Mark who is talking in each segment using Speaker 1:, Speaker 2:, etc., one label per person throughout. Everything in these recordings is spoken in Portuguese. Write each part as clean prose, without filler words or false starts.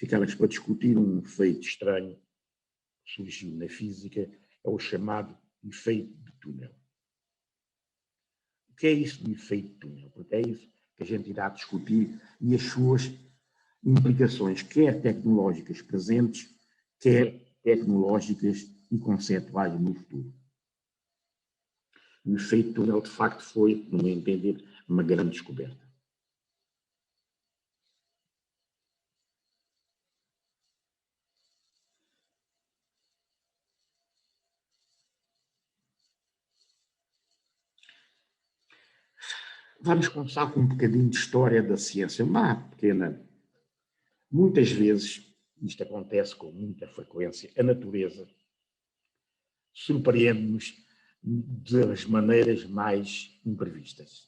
Speaker 1: digamos, para discutir um efeito estranho que surgiu na física, é o chamado efeito de túnel. O que é isso do efeito de túnel? Porque é isso que a gente irá discutir e as suas implicações, quer tecnológicas presentes, quer tecnológicas e conceituais no futuro. O efeito de túnel, de facto, foi, no meu entender, uma grande descoberta. Vamos começar com um bocadinho de história da ciência, uma pequena. Muitas vezes, isto acontece com muita frequência, a natureza surpreende-nos das maneiras mais imprevistas.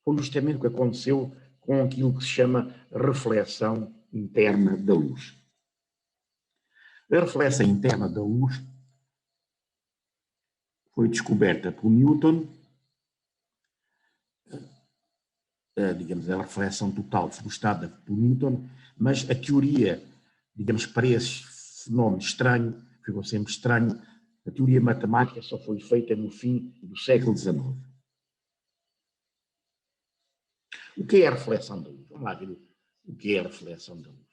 Speaker 1: Foi justamente o que aconteceu com aquilo que se chama reflexão interna da luz. A reflexão interna da luz foi descoberta por Newton, digamos, a reflexão total frustrada por Newton, mas a teoria, digamos, para esse fenómeno estranho, ficou sempre estranho, a teoria matemática só foi feita no fim do século XIX. O que é a reflexão da luz? Vamos lá ver o que é a reflexão da luz.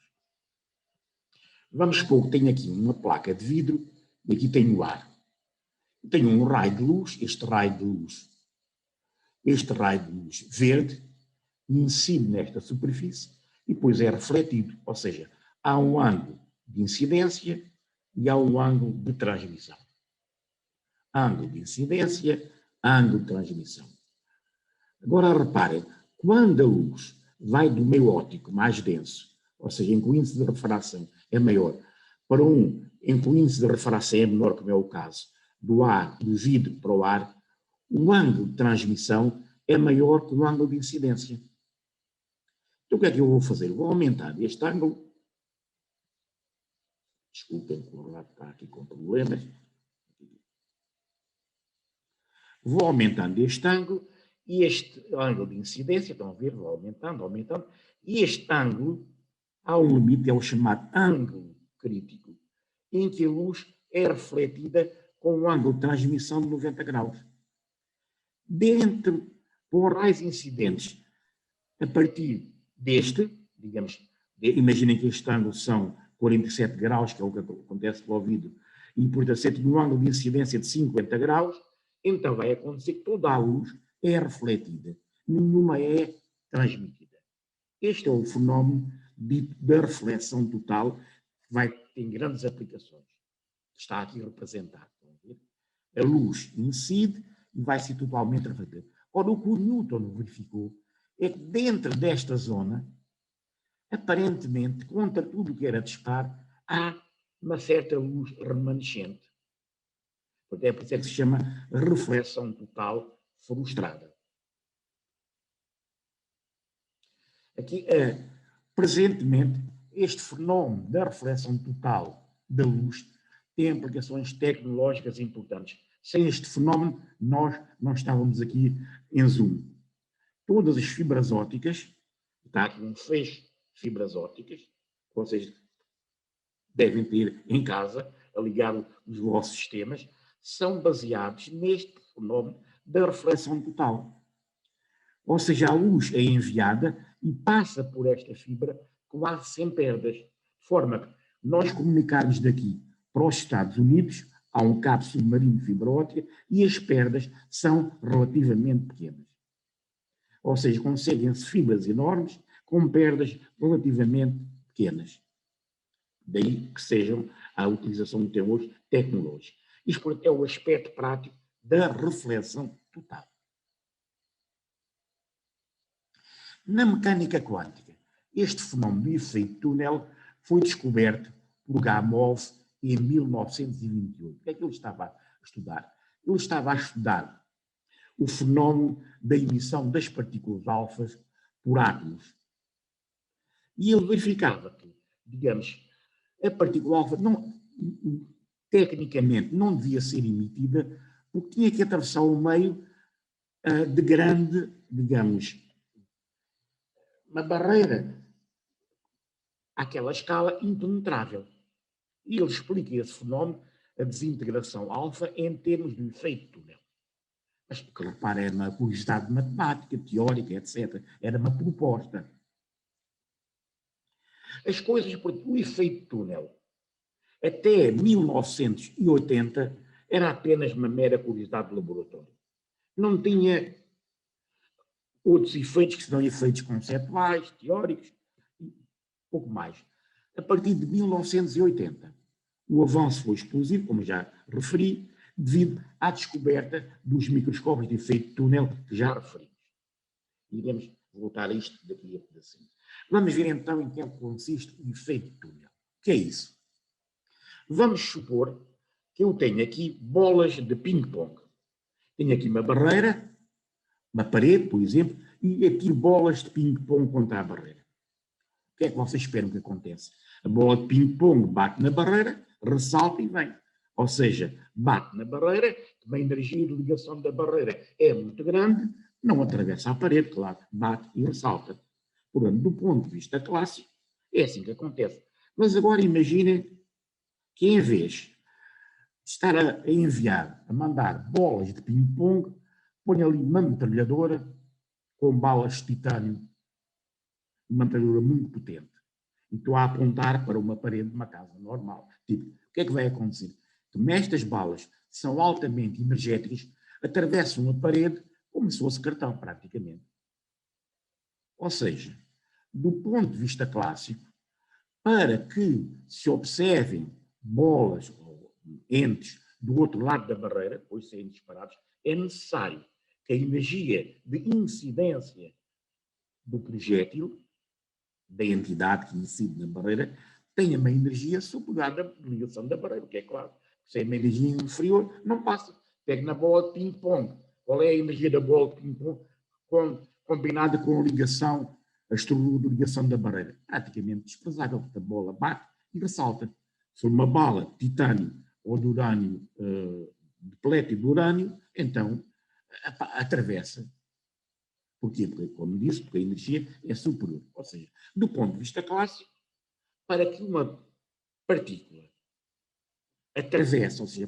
Speaker 1: Vamos supor que tenho aqui uma placa de vidro e aqui tenho ar. Tenho um raio de luz, este raio de luz verde, incide nesta superfície e depois é refletido, ou seja, há um ângulo de incidência e há um ângulo de transmissão. Ângulo de incidência, ângulo de transmissão. Agora reparem, quando a luz vai do meio óptico mais denso, ou seja, em que o índice de refração é maior, para um em que o índice de refração é menor, como é o caso do vidro para o ar, o ângulo de transmissão é maior que o ângulo de incidência. Então o que é que eu vou fazer? Vou aumentar este ângulo. Desculpem, o relato está aqui com problemas. Vou aumentando este ângulo e este ângulo de incidência, estão a ver, vou aumentando, e este ângulo, há um limite, é o chamado ângulo crítico, em que a luz é refletida com um ângulo de transmissão de 90 graus. Dentro, por raios incidentes, a partir deste, digamos, imaginem que este ângulo são 47 graus, que é o que acontece com o vidro, e portanto, se tem um ângulo de incidência de 50 graus, então vai acontecer que toda a luz é refletida, nenhuma é transmitida. Este é o fenómeno dito da reflexão total, que tem grandes aplicações. Está aqui representado. A luz incide e vai ser totalmente refletida. Ora, o que o Newton verificou é que dentro desta zona, aparentemente, contra tudo o que era de estar, há uma certa luz remanescente. É por isso que se chama reflexão total frustrada. Aqui, presentemente, este fenómeno da reflexão total da luz tem implicações tecnológicas importantes. Sem este fenómeno, nós não estávamos aqui em Zoom. Todas as fibras ópticas, está aqui um feixe de fibras ópticas, que vocês devem ter em casa, a ligar os vossos sistemas, são baseados neste fenómeno da reflexão total. Ou seja, a luz é enviada e passa por esta fibra quase sem perdas, de forma que nós comunicarmos daqui para os Estados Unidos, há um cabo submarino de fibra óptica e as perdas são relativamente pequenas. Ou seja, conseguem-se fibras enormes com perdas relativamente pequenas. Daí que sejam a utilização de termos tecnológicos. Isto é o aspecto prático da reflexão total. Na mecânica quântica, este fenómeno do efeito túnel foi descoberto por Gamow em 1928. O que é que ele estava a estudar? Ele estava a estudar o fenómeno da emissão das partículas alfas por átomos. E ele verificava que, digamos, a partícula alfa tecnicamente não devia ser emitida porque tinha que atravessar o meio de grande, digamos, uma barreira àquela escala impenetrável. E ele explica esse fenómeno, a desintegração alfa, em termos do efeito túnel. Mas, porque, repara, era uma curiosidade matemática, teórica, etc. Era uma proposta. As coisas, o efeito túnel, até 1980, era apenas uma mera curiosidade de laboratório. Não tinha outros efeitos, que são efeitos conceptuais, teóricos, e pouco mais. A partir de 1980, o avanço foi explosivo, como já referi, devido à descoberta dos microscópios de efeito túnel que já referimos. Iremos voltar a isto daqui a pedacinho. Vamos ver então em que é que consiste o efeito túnel. O que é isso? Vamos supor que eu tenho aqui bolas de ping-pong. Tenho aqui uma barreira, uma parede, por exemplo, e atiro bolas de ping-pong contra a barreira. O que é que vocês esperam que aconteça? A bola de ping-pong bate na barreira, ressalta e vem. Ou seja, bate na barreira, a energia de ligação da barreira é muito grande, não atravessa a parede, claro, bate e ressalta. Portanto, do ponto de vista clássico, é assim que acontece. Mas agora imaginem que em vez de estar a enviar, a mandar bolas de ping-pong, põe ali uma metralhadora com balas de titânio, uma metralhadora muito potente. E estou a apontar para uma parede de uma casa normal. Tipo, o que é que vai acontecer? Como estas balas são altamente energéticas, atravessam a parede como se fosse cartão, praticamente. Ou seja, do ponto de vista clássico, para que se observem bolas ou entes do outro lado da barreira, depois serem disparados, é necessário que a energia de incidência do projétil, da entidade que incide na barreira, tenha uma energia superior à ligação da barreira, o que é claro. Se é uma energia inferior, não passa. Pega na bola de ping-pong. Qual é a energia da bola de ping-pong combinada com a ligação, a estrutura de ligação da barreira? Praticamente desprezável, porque a bola bate e ressalta. Se for uma bala de titânio ou de urânio, de plétido de urânio, então atravessa. Porquê? Porque, como disse, porque a energia é superior. Ou seja, do ponto de vista clássico, para que uma partícula atravesse, ou seja,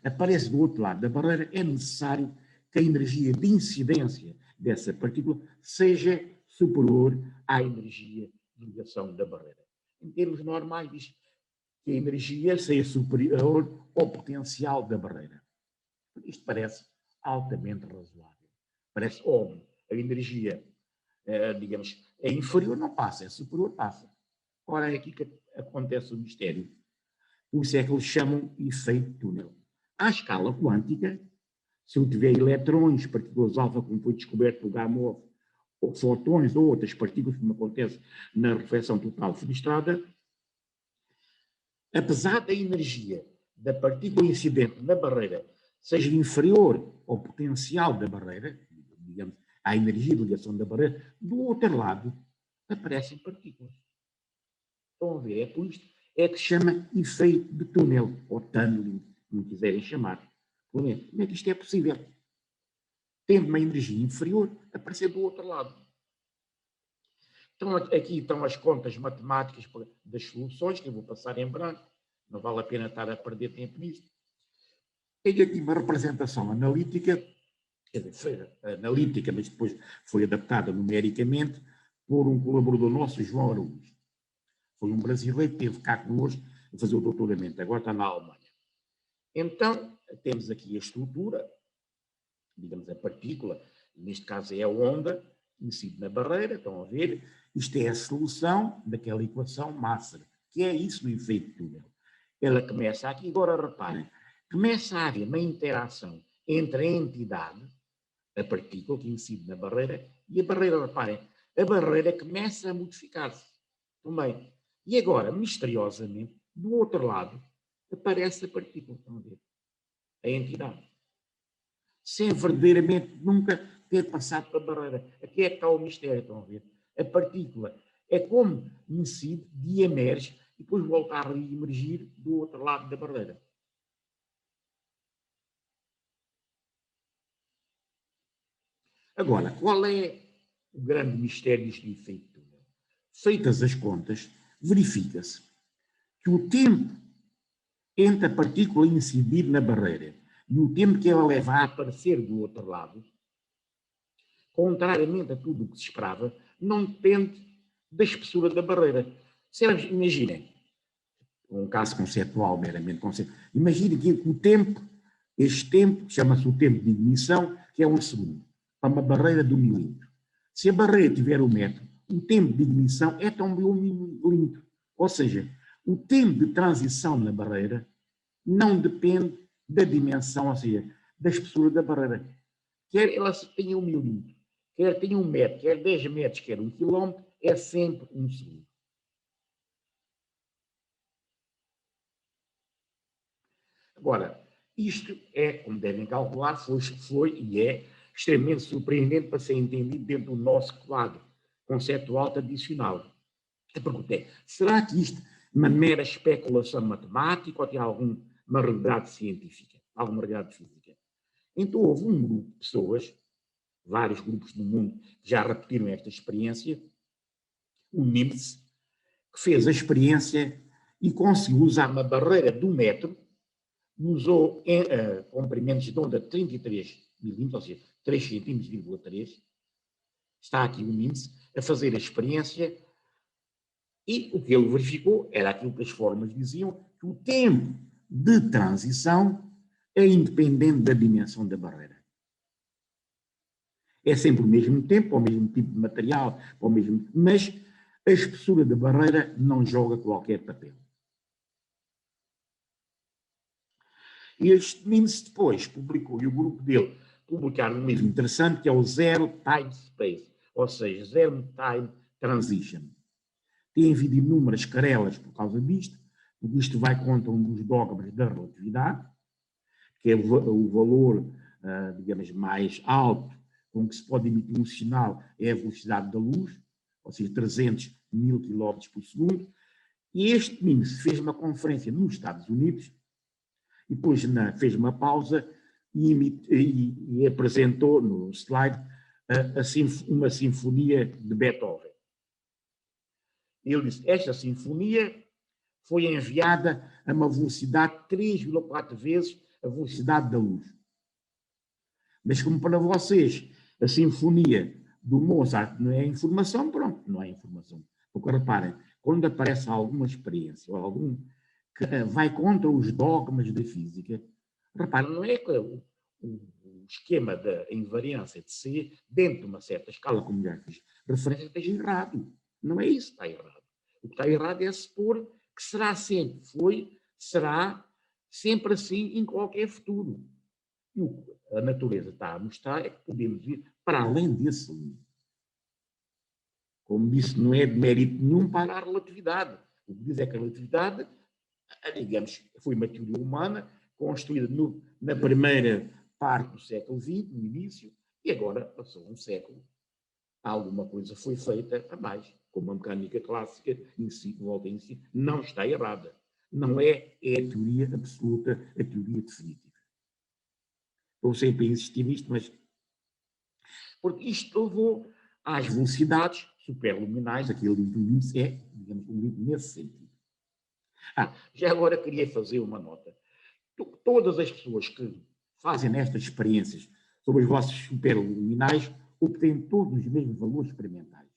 Speaker 1: apareça do outro lado da barreira, é necessário que a energia de incidência dessa partícula seja superior à energia de ligação da barreira. Em termos normais, diz que a energia seja superior ao potencial da barreira. Isto parece altamente razoável. Parece óbvio. A energia, digamos, é inferior, não passa, é superior, passa. Ora, é aqui que acontece o mistério. Por isso é que eles chamam efeito túnel. À escala quântica, se eu tiver eletrões, partículas alfa, como foi descoberto por Gamow, ou fotões ou outras partículas, como acontece na reflexão total fenestrada, apesar da energia da partícula incidente na barreira seja inferior ao potencial da barreira, digamos, à energia de ligação da barreira, do outro lado aparecem partículas. Estão a ver? É por isto é que se chama efeito de túnel, ou tunneling, como quiserem chamar. Como é que isto é possível? Tendo uma energia inferior, aparecer do outro lado. Então, aqui estão as contas matemáticas das soluções, que eu vou passar em branco, não vale a pena estar a perder tempo nisto. Tenho aqui uma representação analítica, quer dizer, foi analítica, mas depois foi adaptada numericamente por um colaborador nosso, João Araújo. Foi um brasileiro que esteve cá connosco a fazer o doutoramento, agora está na Alemanha. Então, temos aqui a estrutura, digamos a partícula, neste caso é a onda, incide na barreira, estão a ver? Isto é a solução daquela equação Massler, que é isso do efeito túnel. Ela começa aqui, agora reparem, começa a haver uma interação entre a entidade, a partícula que incide na barreira, e a barreira, reparem, a barreira começa a modificar-se também. E agora, misteriosamente, do outro lado, aparece a partícula, estão a ver? A entidade. Sem verdadeiramente nunca ter passado pela barreira. Aqui é que está o mistério, estão a ver? A partícula é como incide, emerge e depois volta a emergir do outro lado da barreira. Agora, qual é o grande mistério deste efeito túnel? Feitas as contas, verifica-se que o tempo entre a partícula incidir na barreira e o tempo que ela leva a aparecer do outro lado, contrariamente a tudo o que se esperava, não depende da espessura da barreira. Imaginem, um caso conceptual, meramente conceptual. Imaginem que o tempo, este tempo, chama-se o tempo de ignição, que é 1 segundo, para uma barreira de 1 milímetro. Se a barreira tiver 1 metro, o tempo de ignição é também 1 milímetro. Ou seja, o tempo de transição na barreira não depende da dimensão, ou seja, da espessura da barreira. Quer ela tenha 1 milímetro, quer tenha 1 metro, quer 10 metros, quer 1 quilómetro, é sempre 1 segundo. Agora, isto é, como devem calcular, foi e é extremamente surpreendente para ser entendido dentro do nosso quadro conceptual tradicional. A pergunta é, será que isto é uma mera especulação matemática ou tem alguma realidade científica, alguma realidade física? Então houve um grupo de pessoas, vários grupos no mundo que já repetiram esta experiência, o NIMS, que fez a experiência e conseguiu usar uma barreira de 1 metro, usou comprimentos de onda de 33 milímetros, ou seja, 3 centímetros,3. Está aqui o NIMS a fazer a experiência e o que ele verificou era aquilo que as fórmulas diziam, que o tempo de transição é independente da dimensão da barreira. É sempre o mesmo tempo, o mesmo tipo de material, mas a espessura da barreira não joga qualquer papel. E este NIMS depois publicou, e o grupo dele publicaram um livro interessante que é o Zero Time Space, ou seja, Zero Time Transition. Tem havido inúmeras querelas por causa disto, porque isto vai contra um dos dogmas da relatividade, que é o valor, digamos, mais alto com que se pode emitir um sinal é a velocidade da luz, ou seja, 300 mil km por segundo, e este NIMS fez uma conferência nos Estados Unidos, e depois fez uma pausa e apresentou no slide uma sinfonia de Beethoven. Ele disse, esta sinfonia foi enviada a uma velocidade 3,4 vezes a velocidade da luz. Mas como para vocês a sinfonia do Mozart não é informação, pronto, não é informação. Porque reparem, quando aparece alguma experiência ou algum que vai contra os dogmas da física, reparem, não é que o esquema da invariância de C, dentro de uma certa escala, como já fiz referência, esteja errado. Não é isso que está errado. O que está errado é supor que será sempre assim em qualquer futuro. E o que a natureza está a mostrar é que podemos ir para além desse limite. Como disse, não é de mérito nenhum para a relatividade. O que diz é que a relatividade, digamos, foi uma teoria humana construída na primeira parte do século XX, no início, e agora passou um século. Alguma coisa foi feita a mais, como a mecânica clássica em si, volta em si, não está errada. Não é a teoria absoluta, a teoria definitiva. Estou sempre a insistir nisto, mas porque isto levou às velocidades superluminais, aquele livro do NIMS é, digamos, um livro nesse sentido. Já agora queria fazer uma nota. Todas as pessoas que fazem estas experiências sobre os vossos superluminais obtêm todos os mesmos valores experimentais.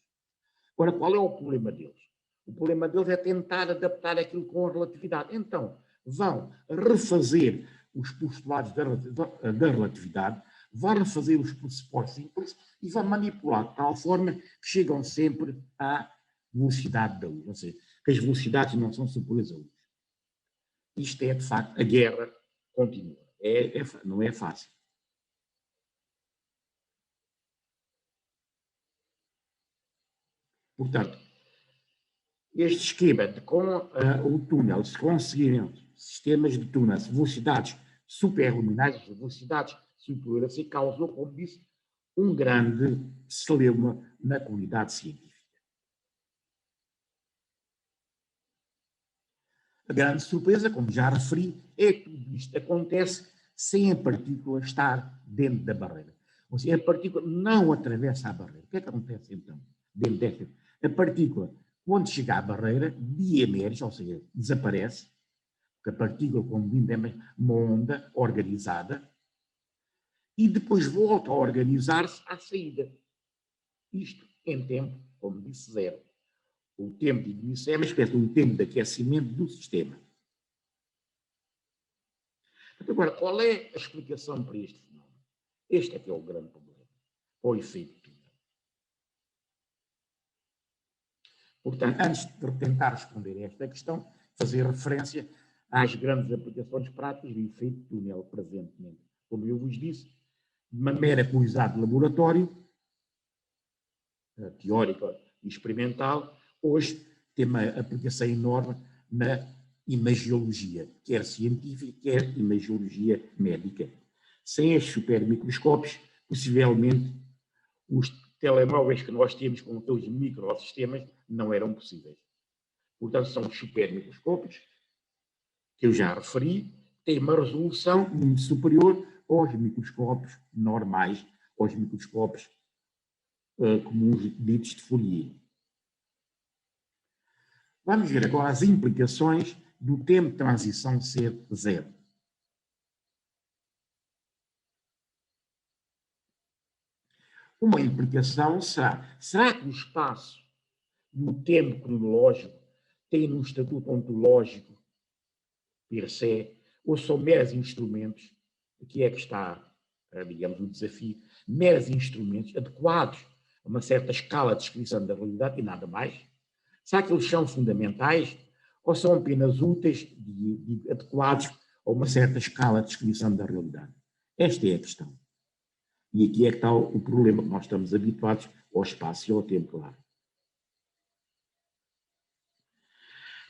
Speaker 1: Agora, qual é o problema deles? O problema deles é tentar adaptar aquilo com a relatividade. Então, vão refazer os postulados da relatividade, vão refazer os pressupostos simples e vão manipular de tal forma que chegam sempre à velocidade da luz. Ou seja, que as velocidades não são superiores à luz. Isto é, de facto, a guerra continua. Não é fácil. Portanto, este esquema com o túnel, se conseguirem sistemas de túnel, velocidades superluminais, velocidades superiores, se causou, como disse, um grande celeuma na comunidade científica. A grande surpresa, como já referi, é que tudo isto acontece sem a partícula estar dentro da barreira. Ou seja, a partícula não atravessa a barreira. O que é que acontece então? Dentro desta? A partícula, Quando chega à barreira, diemerge, ou seja, desaparece, porque a partícula, como vimos, é uma onda organizada, e depois volta a organizar-se à saída. Isto em tempo, como disse, zero. O tempo de ignição é uma espécie de um tempo de aquecimento do sistema. Agora, qual é a explicação para este fenómeno? Este é que é o grande problema, o efeito túnel. Portanto, antes de tentar responder a esta questão, fazer referência às grandes aplicações práticas do efeito túnel presentemente. Como eu vos disse, de uma mera curiosidade de laboratório, teórica e experimental, hoje tem uma aplicação enorme na imagiologia, quer científica, quer imagiologia médica. Sem estes supermicroscópios, possivelmente os telemóveis que nós temos com aqueles microsistemas não eram possíveis. Portanto, são os supermicroscópios, que eu já referi, têm uma resolução muito superior aos microscópios normais, aos microscópios comuns ditos de Fourier. Vamos ver agora as implicações do tempo de transição ser zero. Uma implicação será que o espaço e o tempo cronológico têm um estatuto ontológico per se, ou são meros instrumentos? Aqui é que está, digamos, o desafio, meros instrumentos adequados a uma certa escala de descrição da realidade e nada mais? Será que eles são fundamentais ou são apenas úteis e adequados a uma certa escala de descrição da realidade? Esta é a questão. E aqui é que está o problema, que nós estamos habituados ao espaço e ao tempo, claro.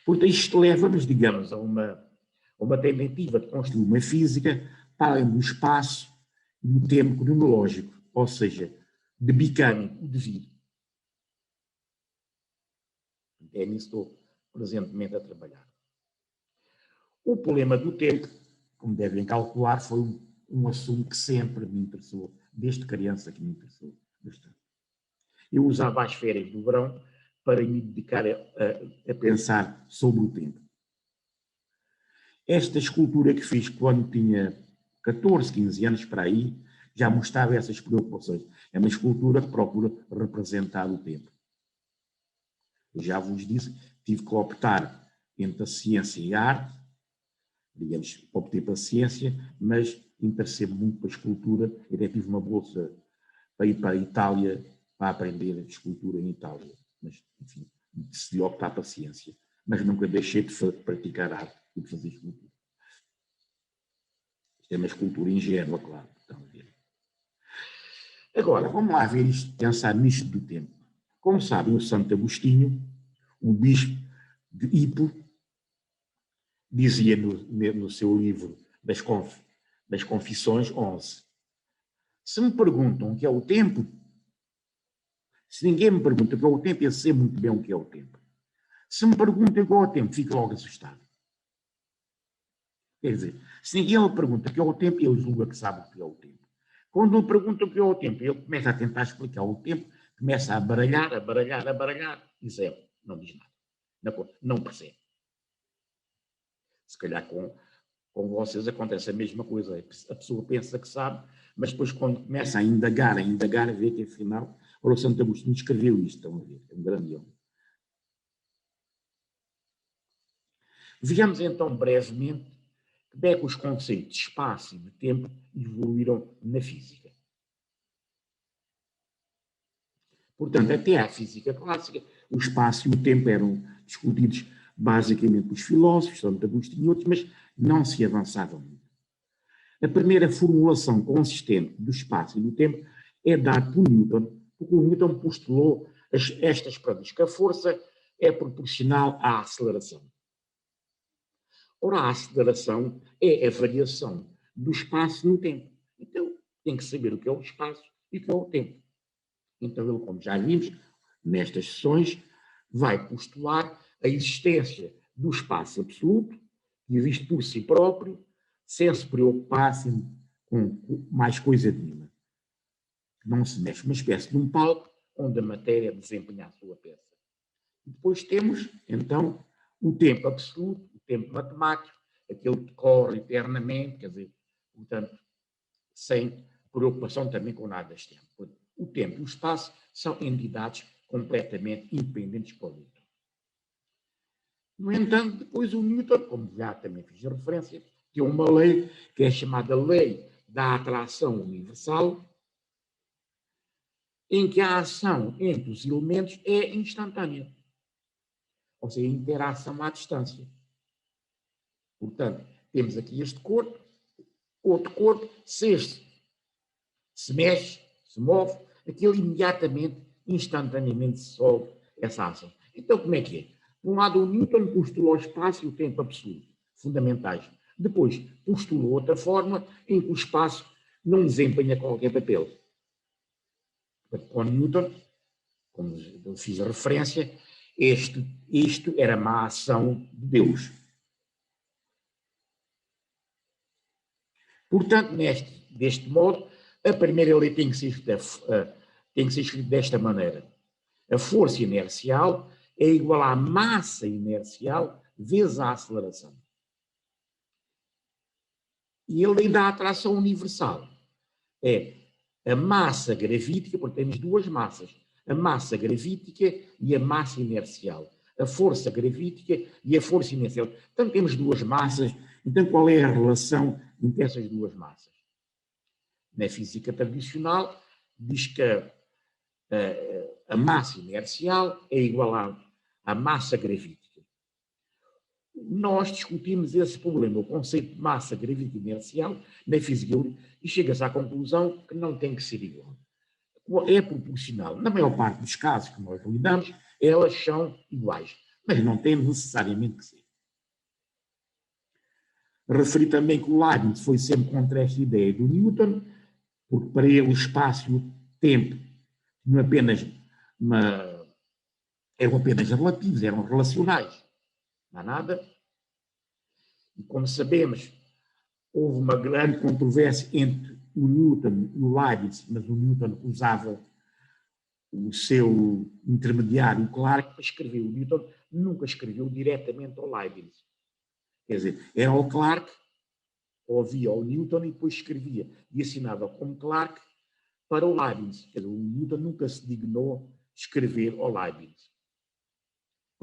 Speaker 1: Portanto, isto leva-nos, digamos, a uma tentativa de construir uma física para além do espaço e do tempo cronológico, ou seja, de becoming, o devir. É nisso que estou presentemente a trabalhar. O problema do tempo, como devem calcular, foi um assunto que sempre me interessou, desde criança que me interessou bastante. Eu usava as férias do verão para me dedicar a pensar sobre o tempo. Esta escultura que fiz quando tinha 14, 15 anos para aí, já mostrava essas preocupações. É uma escultura que procura representar o tempo. Eu já vos disse, tive que optar entre a ciência e a arte, digamos, optei pela ciência, mas interessei-me muito pela escultura, e até tive uma bolsa para ir para a Itália para aprender escultura em Itália. Mas, enfim, decidi optar pela ciência. Mas nunca deixei de praticar arte e de fazer escultura. Isto é uma escultura ingênua, claro. Estão a ver. Agora, vamos lá ver isto, pensar nisto do tempo. Como sabem, o Santo Agostinho, o bispo de Hippo, dizia no seu livro das Confissões 11, se me perguntam o que é o tempo, se ninguém me pergunta o que é o tempo, eu sei muito bem o que é o tempo. Se me perguntam o que é o tempo, fico logo assustado. Quer dizer, se ninguém me pergunta o que é o tempo, eu julgo que sabe o que é o tempo. Quando me perguntam o que é o tempo, ele começa a tentar explicar o tempo, começa a baralhar, e zero, não diz nada. Não percebe. Se calhar com vocês acontece a mesma coisa. A pessoa pensa que sabe, mas depois quando começa a indagar, vê que afinal, o Santo Agostinho escreveu isto, estão a ver, é um grande homem. Vejamos então brevemente como é que os conceitos de espaço e de tempo evoluíram na física. Portanto, até à física clássica, o espaço e o tempo eram discutidos basicamente pelos filósofos, Santo Agostinho e outros, mas não se avançava muito. A primeira formulação consistente do espaço e do tempo é dada por Newton, porque o Newton postulou estas coisas, que a força é proporcional à aceleração. Ora, a aceleração é a variação do espaço no tempo. Então, tem que saber o que é o espaço e o que é o tempo. Então, ele, como já vimos nestas sessões, vai postular a existência do espaço absoluto, que existe por si próprio, sem se preocupar com mais coisa nenhuma. Não se mexe, uma espécie de um palco onde a matéria desempenha a sua peça. Depois temos, então, o tempo absoluto, o tempo matemático, aquele que corre eternamente, quer dizer, portanto, sem preocupação também com nada deste tempo. O tempo e o espaço são entidades completamente independentes para o Newton. No entanto, depois o Newton, como já também fiz referência, tem uma lei que é chamada Lei da Atração Universal, em que a ação entre os elementos é instantânea, ou seja, interação à distância. Portanto, temos aqui este corpo, outro corpo, se este se mexe, se move, aquele imediatamente, instantaneamente se solve essa ação. Então, como é que é? Por um lado, o Newton postulou o espaço e o tempo absoluto, fundamentais. Depois, postulou outra forma em que o espaço não desempenha qualquer papel. Com Newton, como eu fiz a referência, isto era uma ação de Deus. Portanto, deste modo, a primeira lei tem que ser escrita desta maneira. A força inercial é igual à massa inercial vezes a aceleração. E a lei da atração universal é a massa gravítica, porque temos duas massas, a massa gravítica e a massa inercial. A força gravítica e a força inercial. Então temos duas massas, então qual é a relação entre essas duas massas? Na física tradicional, diz que a massa inercial é igual à massa gravítica. Nós discutimos esse problema, o conceito de massa gravítica inercial, na física, e chega-se à conclusão que não tem que ser igual. É proporcional. Na maior parte dos casos que nós lidamos, elas são iguais, mas não tem necessariamente que ser. Referi também que o Leibniz foi sempre contra esta ideia do Newton, porque para ele o espaço e o tempo não eram apenas relativos, eram relacionais. Não há nada. E como sabemos, houve uma grande controvérsia entre o Newton e o Leibniz, mas o Newton usava o seu intermediário, Clarke, para escrever. O Newton nunca escreveu diretamente ao Leibniz. Quer dizer, era o Clarke, ouvia o Newton e depois escrevia. E assinava como Clarke para o Leibniz. Quer dizer, o Newton nunca se dignou escrever ao Leibniz.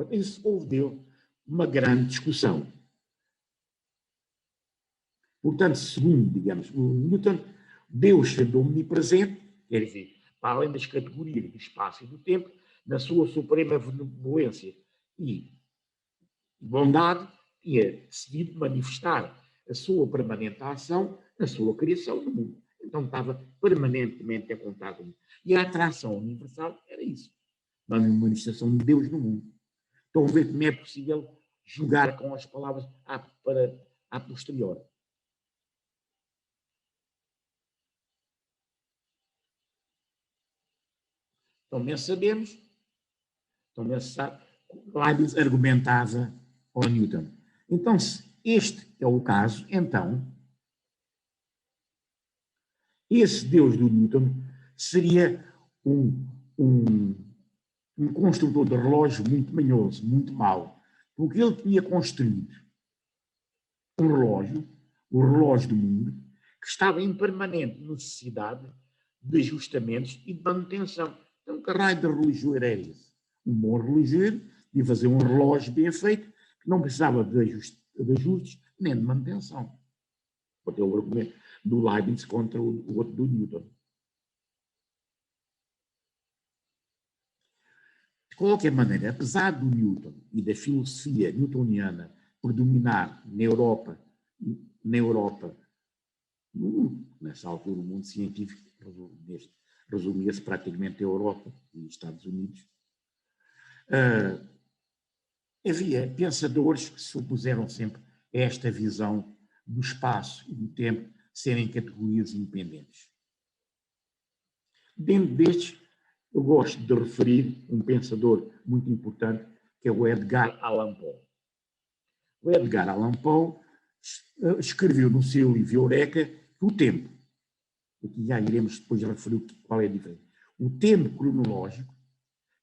Speaker 1: Isso houve dele uma grande discussão. Portanto, segundo, digamos, o Newton, Deus sendo omnipresente, quer dizer, para além das categorias do espaço e do tempo, na sua suprema benevolência e bondade, tinha decidido manifestar a sua permanente ação na sua criação no mundo. Então estava permanentemente em contato. E a atração universal era isso, uma manifestação de Deus no mundo. Estão a ver como é possível jogar com as palavras a posterior. Também sabemos, Leibniz argumentava ao Newton. Então, se este é o caso, então, esse Deus do Newton seria um construtor de relógio muito manhoso, muito mau, porque ele tinha construído um relógio, o relógio do mundo, que estava em permanente necessidade de ajustamentos e de manutenção. Então, que raio de relojoeiro era esse? Um bom relojoeiro ia fazer um relógio bem feito, que não precisava de ajustes nem de manutenção. Pode ter o argumento do Leibniz contra o outro do Newton. De qualquer maneira, apesar do Newton e da filosofia newtoniana predominar na Europa, nessa altura o mundo científico resumia-se praticamente a Europa e Estados Unidos, havia pensadores que se opuseram sempre a esta visão do espaço e do tempo serem categorias independentes. Dentro destes, eu gosto de referir um pensador muito importante, que é o Edgar Allan Poe. O Edgar Allan Poe escreveu no seu livro Eureka o tempo. Aqui já iremos depois referir qual é a diferença. O tempo cronológico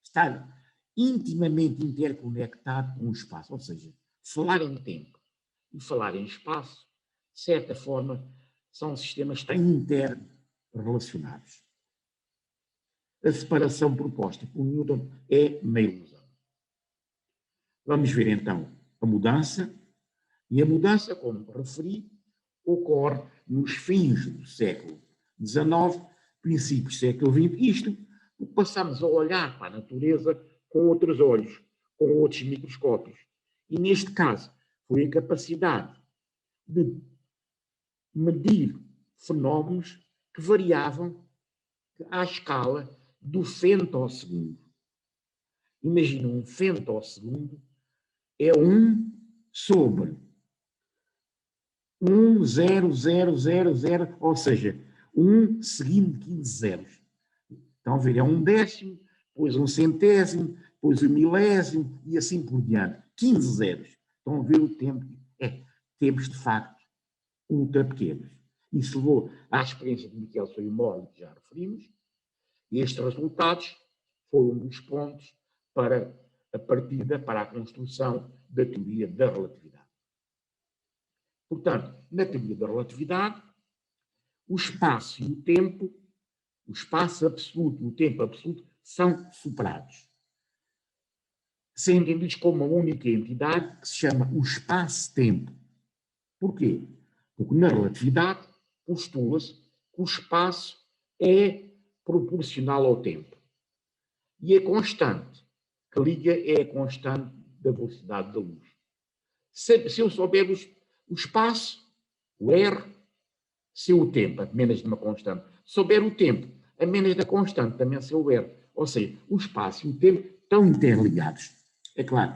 Speaker 1: está intimamente interconectado com o espaço. Ou seja, falar em tempo e falar em espaço, de certa forma, são sistemas interrelacionados. A separação proposta por Newton é uma ilusão. Vamos ver então a mudança. E a mudança, como referi, ocorre nos fins do século XIX, princípios do século XX. Isto porque passamos a olhar para a natureza com outros olhos, com outros microscópios. E neste caso, foi a capacidade de medir fenómenos que variavam à escala do femtosegundo. Imagina, um femtosegundo é 1 sobre 1,0000, ou seja, 1 seguindo de 15 zeros. Estão a ver, é 1 décimo, depois 1 centésimo, depois 1 milésimo e assim por diante. 15 zeros. Estão a ver o tempo? Tempos de facto ultra pequenos. Isso levou à experiência de Michelson e Morley, que já referimos, e estes resultados foram um dos pontos para a partida, para a construção da teoria da relatividade. Portanto, na teoria da relatividade, o espaço e o tempo, o espaço absoluto e o tempo absoluto, são superados. São entendidos como uma única entidade que se chama o espaço-tempo. Porquê? Porque na relatividade postula-se que o espaço é proporcional ao tempo. E a constante que liga é a constante da velocidade da luz. Se eu souber o espaço, o R, se o tempo, a menos de uma constante, souber o tempo, a menos da constante, também se o R. Ou seja, o espaço e o tempo estão interligados. É claro,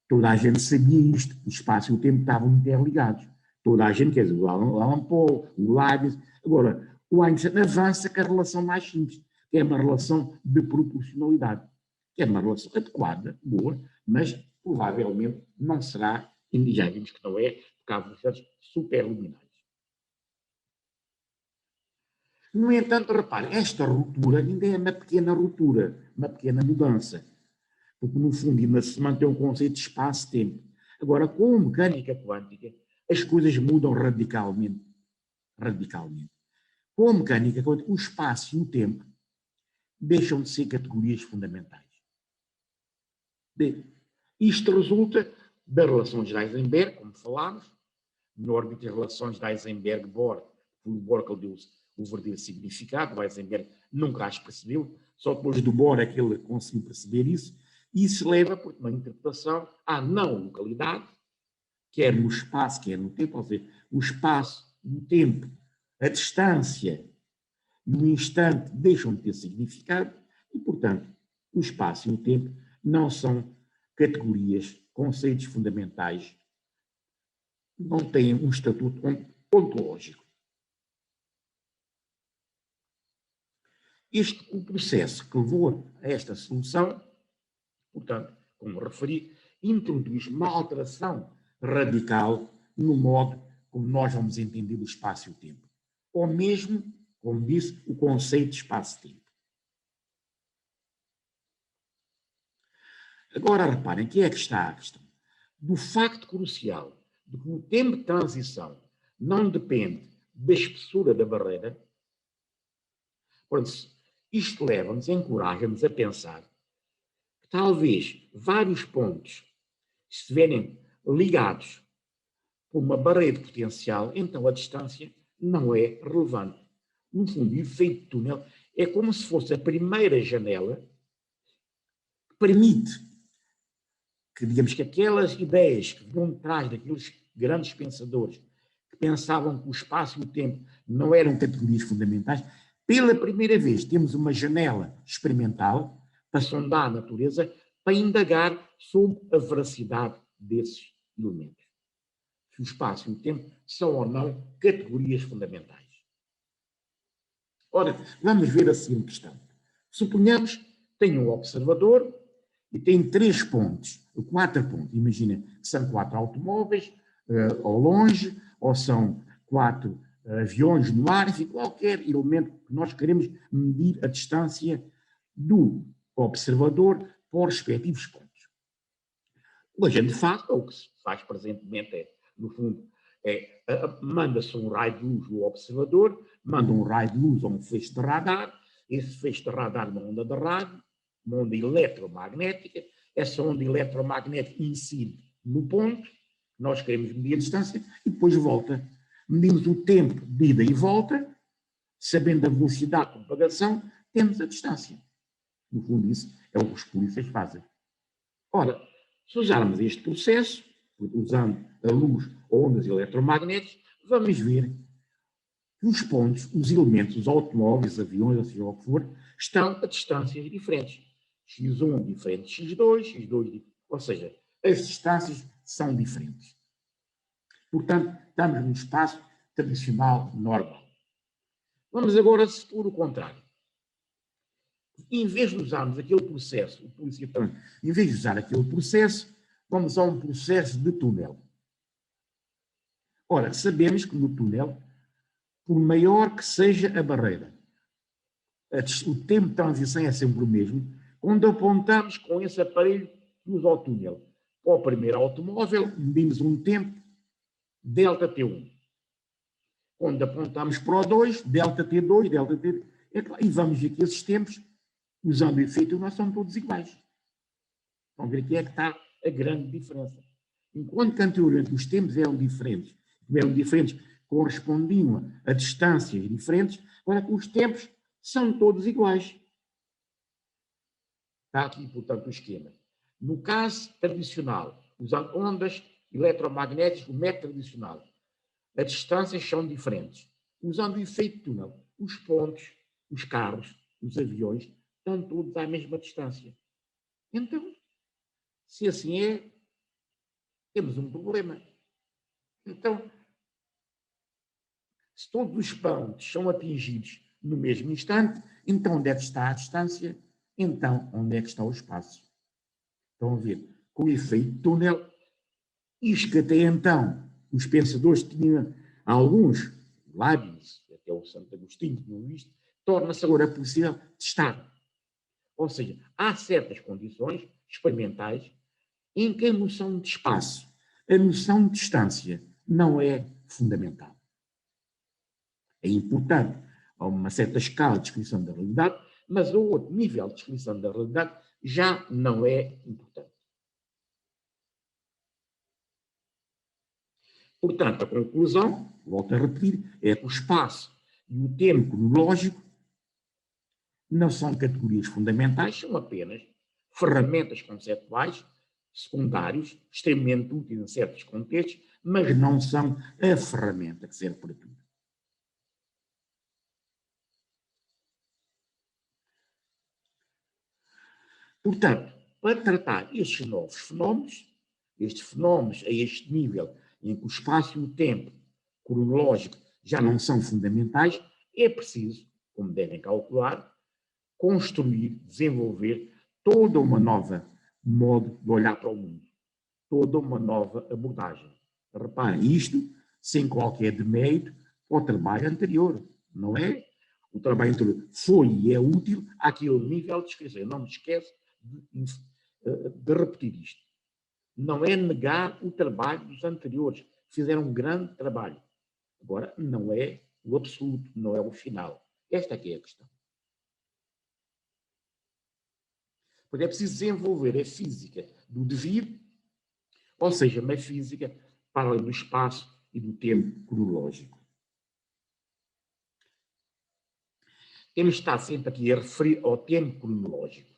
Speaker 1: toda a gente sabia isto, o espaço e o tempo estavam interligados. Toda a gente, quer dizer, o Alan Paul, o Leibniz. Agora, o Einstein avança com a relação mais simples, que é uma relação de proporcionalidade, que é uma relação adequada, boa, mas provavelmente não será, e já vimos que não é, porque há velocidades superluminais. No entanto, repare, esta ruptura ainda é uma pequena ruptura, uma pequena mudança, porque no fundo ainda se mantém o conceito de espaço-tempo. Agora, com a mecânica quântica, as coisas mudam radicalmente. Com a mecânica quântica, o espaço e o tempo deixam de ser categorias fundamentais. Isto resulta das relações de Heisenberg, como falámos, na órbita das relações de Heisenberg-Bohr, o Bohr que deu o verdadeiro significado, o Heisenberg nunca as percebeu, só depois do Bohr é que ele conseguiu perceber isso, e isso leva, por uma interpretação, à não localidade, quer no espaço, quer no tempo, ou seja, o espaço e o tempo, a distância e o instante deixam de ter significado e, portanto, o espaço e o tempo não são categorias, conceitos fundamentais, não têm um estatuto ontológico. O processo que levou a esta solução, portanto, como referi, introduz uma alteração radical no modo como nós vamos entender o espaço e o tempo. Ou mesmo, como disse, o conceito de espaço-tempo. Agora, reparem, que é que está a questão? Do facto crucial de que o tempo de transição não depende da espessura da barreira, isto leva-nos, encoraja-nos a pensar que talvez vários pontos estiverem ligados por uma barreira de potencial, então a distância não é relevante. No fundo, o efeito de túnel é como se fosse a primeira janela que permite que, digamos, que aquelas ideias que vão atrás daqueles grandes pensadores que pensavam que o espaço e o tempo não eram categorias fundamentais, pela primeira vez temos uma janela experimental para sondar a natureza, para indagar sobre a veracidade desses elementos. Se o espaço e o tempo são ou não categorias fundamentais. Ora, vamos ver a seguinte questão. Suponhamos que tem um observador e tem 3 pontos, 4 pontos. Imagina que são 4 automóveis ao longe, ou são 4 aviões no ar, enfim, qualquer elemento que nós queremos medir a distância do observador para os respectivos pontos. O que a gente faz, ou o que se faz presentemente, no fundo, manda-se um raio de luz no observador, manda um raio de luz a um feixe de radar, esse feixe de radar uma onda de rádio, uma onda eletromagnética, essa onda eletromagnética incide no ponto, nós queremos medir a distância, e depois volta. Medimos o tempo de ida e volta, sabendo a velocidade de propagação, temos a distância. No fundo, isso é o que os polícias fazem. Ora, se usarmos este processo, usando a luz ou ondas eletromagnéticas, vamos ver que os pontos, os elementos, os automóveis, aviões, ou seja o que for, estão a distâncias diferentes. X1 diferente de X2, X2, ou seja, as distâncias são diferentes. Portanto, estamos num espaço tradicional normal. Vamos agora, se por o contrário. Em vez de usarmos aquele processo, em vez de usar aquele processo, vamos a um processo de túnel. Ora, sabemos que no túnel, por maior que seja a barreira, o tempo de transição é sempre o mesmo, quando apontamos com esse aparelho luz ao túnel. Para o primeiro automóvel, medimos um tempo, delta T1. Quando apontamos para o 2, delta T2, delta T3, e vamos ver que esses tempos, usando o efeito, nós são todos iguais. Vamos ver aqui é que está a grande diferença. Enquanto que anteriormente os tempos eram diferentes, correspondiam a distâncias diferentes, agora que os tempos são todos iguais. Está aqui, portanto, o esquema. No caso tradicional, usando ondas eletromagnéticas, o método tradicional, as distâncias são diferentes. Usando o efeito de túnel, os pontos, os carros, os aviões, estão todos à mesma distância. Então, se assim é, temos um problema. Então, se todos os pontos são atingidos no mesmo instante, então onde é que está a distância? Então, onde é que está o espaço? Estão a ver? Com o efeito túnel, isto que até então os pensadores tinham, alguns, Leibniz, até o Santo Agostinho tinham visto, torna-se agora possível testar. Ou seja, há certas condições experimentais em que a noção de espaço, a noção de distância, não é fundamental. É importante a uma certa escala de descrição da realidade, mas a outro nível de descrição da realidade já não é importante. Portanto, a conclusão, volto a repetir, é que o espaço e o tempo cronológico não são categorias fundamentais, são apenas ferramentas conceptuais, secundários, extremamente úteis em certos contextos, mas não são a ferramenta que serve para tudo. Portanto, para tratar estes novos fenómenos, estes fenómenos a este nível em que o espaço e o tempo cronológico já não são fundamentais, é preciso, como devem calcular, construir, desenvolver toda uma nova modo de olhar para o mundo, toda uma nova abordagem. Reparem, isto sem qualquer demérito ao trabalho anterior, não é? O trabalho anterior foi e é útil àquele nível de descrição. Eu não me esqueço de repetir isto. Não é negar o trabalho dos anteriores, fizeram um grande trabalho. Agora, não é o absoluto, não é o final. Esta aqui é a questão. Porque é preciso desenvolver a física do devir, ou seja, uma física para além do espaço e do tempo cronológico. Temos de estar sempre aqui a referir ao tempo cronológico.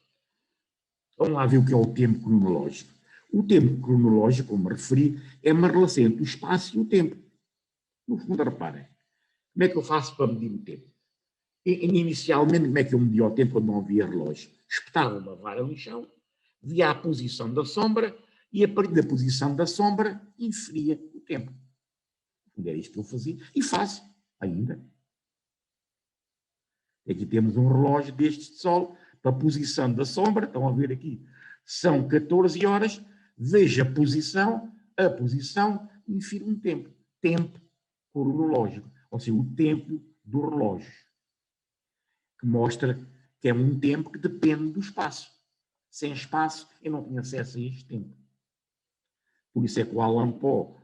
Speaker 1: Vamos lá ver o que é o tempo cronológico. O tempo cronológico, como me referi, é uma relação entre o espaço e o tempo. No fundo, reparem, como é que eu faço para medir o tempo? Inicialmente, como é que eu media o tempo quando não havia relógio? Espetava uma vara no chão, via a posição da sombra e, a partir da posição da sombra, inferia o tempo. Era isto que eu fazia e faço ainda. Aqui temos um relógio destes de sol para a posição da sombra. Estão a ver aqui, são 14 horas. Veja a posição, infere um tempo. Tempo cronológico, ou seja, o tempo do relógio, que mostra que é um tempo que depende do espaço. Sem espaço, eu não tinha acesso a este tempo. Por isso é que o Allan Poe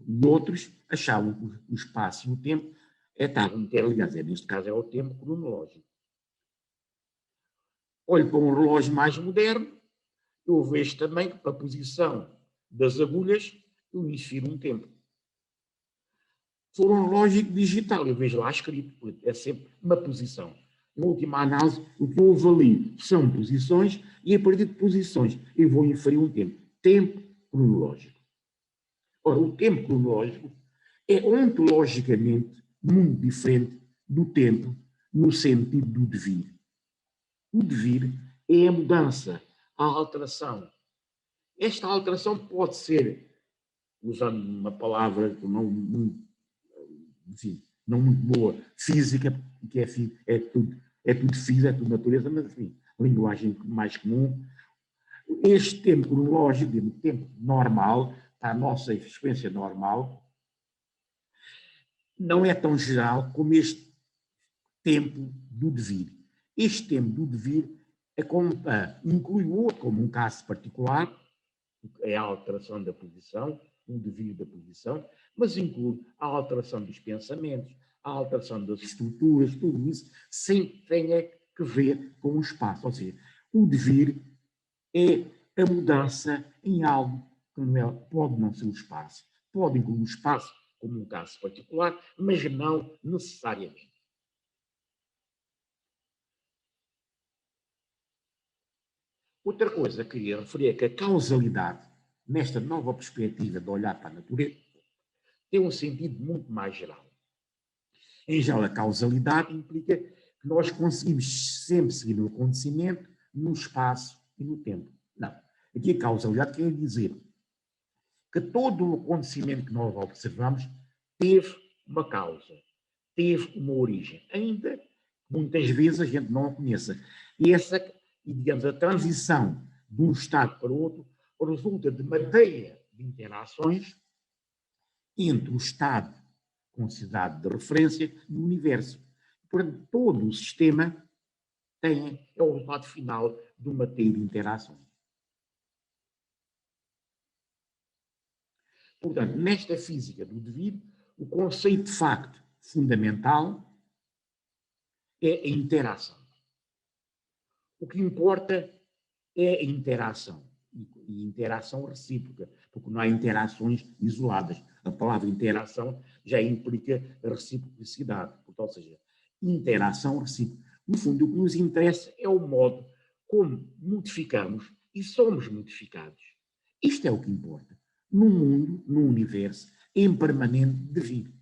Speaker 1: e outros achavam que o espaço e o tempo estavam interligados. Neste caso é o tempo cronológico. Olho para um relógio mais moderno, eu vejo também que para a posição das agulhas eu insiro um tempo. Se for um relógio digital, eu vejo lá escrito, é sempre uma posição. Em última análise, o que eu avalio são posições e a partir de posições eu vou inferir um tempo. Tempo cronológico. Ora, o tempo cronológico é ontologicamente muito diferente do tempo no sentido do devir. O devir é a mudança, a alteração. Esta alteração pode ser, usando uma palavra não muito, enfim, não muito boa, física, que é tudo física, é tudo natureza, mas enfim, linguagem mais comum. Este tempo cronológico, o tempo normal, para a nossa experiência normal, não é tão geral como este tempo do devir. Este tempo do devir inclui o outro como um caso particular, é a alteração da posição, o devir da posição, mas inclui a alteração dos pensamentos, a alteração das estruturas, tudo isso sempre tem que ver com o espaço. Ou seja, o devir é a mudança em algo que pode não ser o espaço, pode incluir o espaço como um caso particular, mas não necessariamente. Outra coisa que queria referir é que a causalidade, nesta nova perspectiva de olhar para a natureza, tem um sentido muito mais geral. Em geral, a causalidade implica que nós conseguimos sempre seguir o acontecimento no espaço e no tempo. Não. Aqui a causalidade quer dizer que todo o acontecimento que nós observamos teve uma causa, teve uma origem, ainda que muitas vezes a gente não a conheça. E digamos, a transição de um estado para o outro resulta de uma teia de interações entre o estado considerado de referência e o universo. Portanto, todo o sistema é o resultado final de uma teia de interações. Portanto, nesta física do devir, o conceito de facto fundamental é a interação. O que importa é a interação, e interação recíproca, porque não há interações isoladas. A palavra interação já implica a reciprocidade, portanto, ou seja, interação recíproca. No fundo, o que nos interessa é o modo como modificamos e somos modificados. Isto é o que importa. No mundo, no universo, em permanente devir.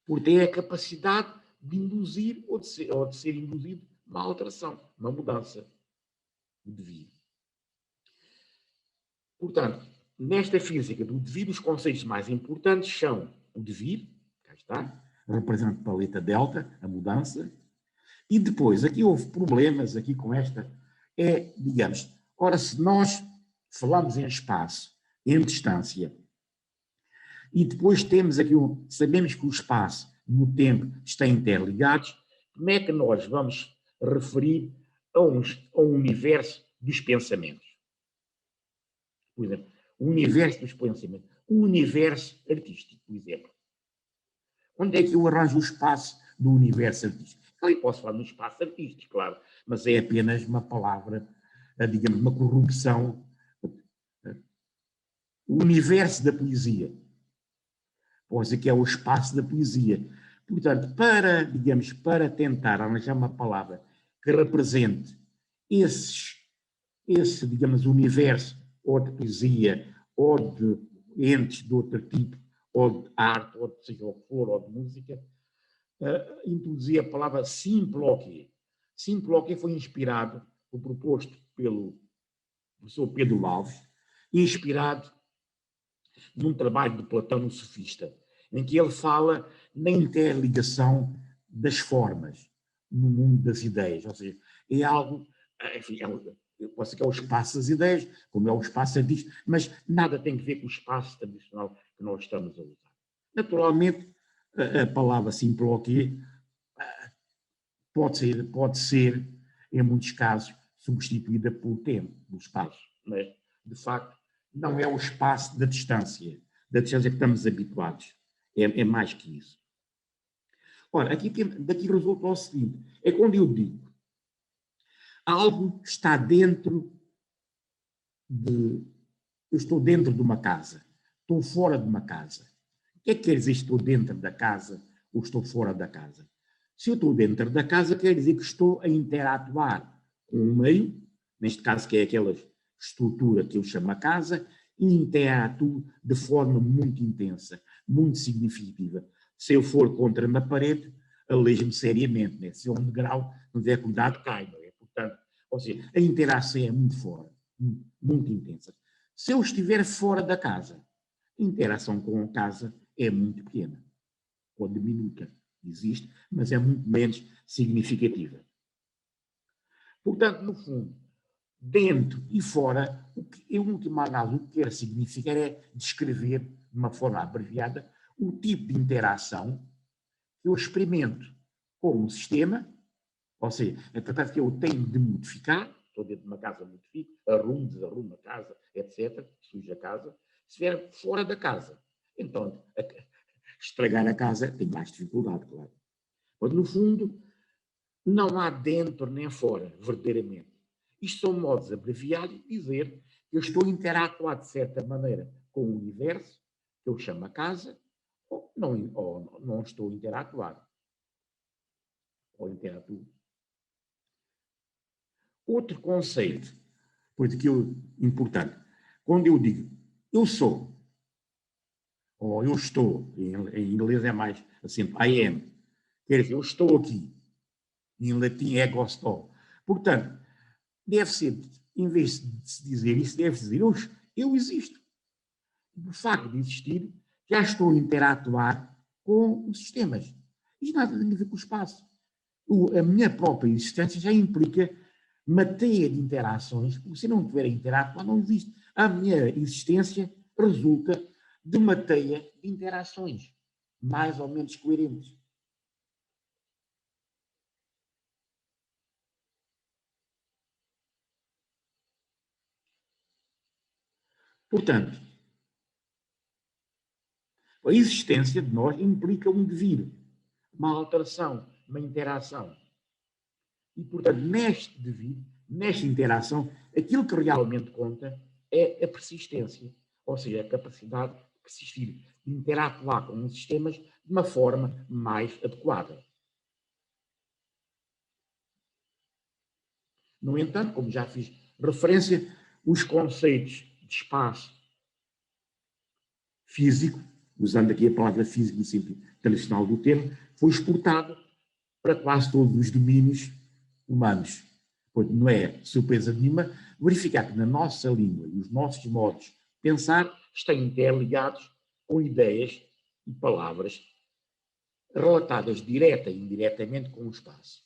Speaker 1: Porque tem a capacidade de induzir ou de ser induzido uma alteração, uma mudança de devir. Portanto, nesta física do devir, os conceitos mais importantes são o devir, cá está, representa a letra delta, a mudança, e depois, aqui houve problemas aqui com esta, digamos, ora, se nós falamos em espaço, em distância, e depois temos aqui, sabemos que o espaço e o tempo estão interligados, como é que nós vamos referir a um universo dos pensamentos? Por exemplo, o universo dos pensamentos, o universo artístico, por exemplo. Onde é que eu arranjo o espaço do universo artístico? Ali posso falar no espaço artístico, claro, mas é apenas uma palavra, digamos, uma corrupção. O universo da poesia. Pois aqui é o espaço da poesia. Portanto, digamos, para tentar arranjar uma palavra que represente esse, digamos, universo, ou de poesia, ou de entes de outro tipo, ou de arte, ou de seja o que for, ou de música, introduzia a palavra simploquia. Simploquia foi proposto pelo professor Pedro Alves, inspirado num trabalho de Platão no Sofista, em que ele fala na interligação das formas no mundo das ideias. Ou seja, é algo, enfim, pode ser que é o espaço das ideias, como é o espaço artístico, mas nada tem a ver com o espaço tradicional que nós estamos a usar. Naturalmente, a palavra simploquia pode ser, em muitos casos, substituída pelo tempo, pelo espaço, mas, de facto, não é o espaço da distância que estamos habituados, é mais que isso. Ora, daqui resulta o seguinte, é quando eu digo, algo está dentro eu estou dentro de uma casa, estou fora de uma casa. O que é que quer dizer estou dentro da casa ou estou fora da casa? Se eu estou dentro da casa, quer dizer que estou a interatuar com o meio, neste caso que é aquela estrutura que eu chamo a casa, e interatuo de forma muito intensa, muito significativa. Se eu for contra uma parede, alejo-me seriamente, né? Se é um degrau, não der cuidado, cai, não é? Portanto, ou seja, a interação é muito fora, muito intensa. Se eu estiver fora da casa, a interação com a casa é muito pequena, ou diminuta. Existe, mas é muito menos significativa. Portanto, no fundo, dentro e fora, o que, em última análise, o que quer significar é descrever, de uma forma abreviada, o tipo de interação que eu experimento com o sistema, ou seja, é portanto que eu tenho de modificar, estou dentro de uma casa, modifico, arrumo, desarrumo a casa, etc., sujo a casa. Se estiver fora da casa, então, estragar a casa tem mais dificuldade, claro. Mas, no fundo, não há dentro nem fora, verdadeiramente. Isto são modos abreviados de dizer que eu estou a interatuar, de certa maneira, com o universo, que eu chamo a casa, ou não estou a interatuar. Ou interatuo. Outro conceito, importante, quando eu digo eu sou, ou eu estou, em inglês é mais assim, I am, quer dizer, eu estou aqui, em latim é ego sto. Portanto, deve ser, em vez de se dizer isso, deve dizer eu existo. O facto de existir, já estou a interatuar com os sistemas. Isto nada tem a ver com o espaço. A minha própria existência já implica matéria de interações, porque se não tiver a interatuar, não existe. A minha existência resulta de matéria de interações, mais ou menos coerentes. Portanto, a existência de nós implica um devir, uma alteração, uma interação. E, portanto, neste devir, nesta interação, aquilo que realmente conta é a persistência, ou seja, a capacidade de persistir, de interatuar com os sistemas de uma forma mais adequada. No entanto, como já fiz referência, os conceitos de espaço físico, usando aqui a palavra físico no sentido tradicional do termo, foi exportado para quase todos os domínios humanos. Não é surpresa nenhuma verificar que na nossa língua e os nossos modos de pensar estão interligados com ideias e palavras relatadas direta e indiretamente com o espaço.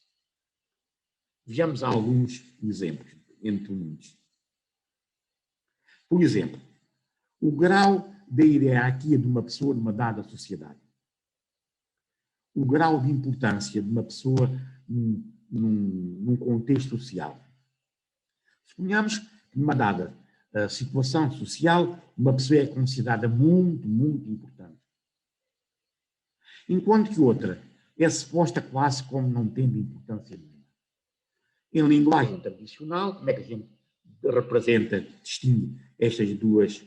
Speaker 1: Vejamos alguns exemplos, entre muitos. Por exemplo, o grau da hierarquia de uma pessoa numa dada sociedade. O grau de importância de uma pessoa num contexto social. Suponhamos que numa dada situação social, uma pessoa é considerada muito, muito importante. Enquanto que outra é suposta quase como não tendo importância nenhuma. Em linguagem tradicional, como é que a gente representa, distingue estas duas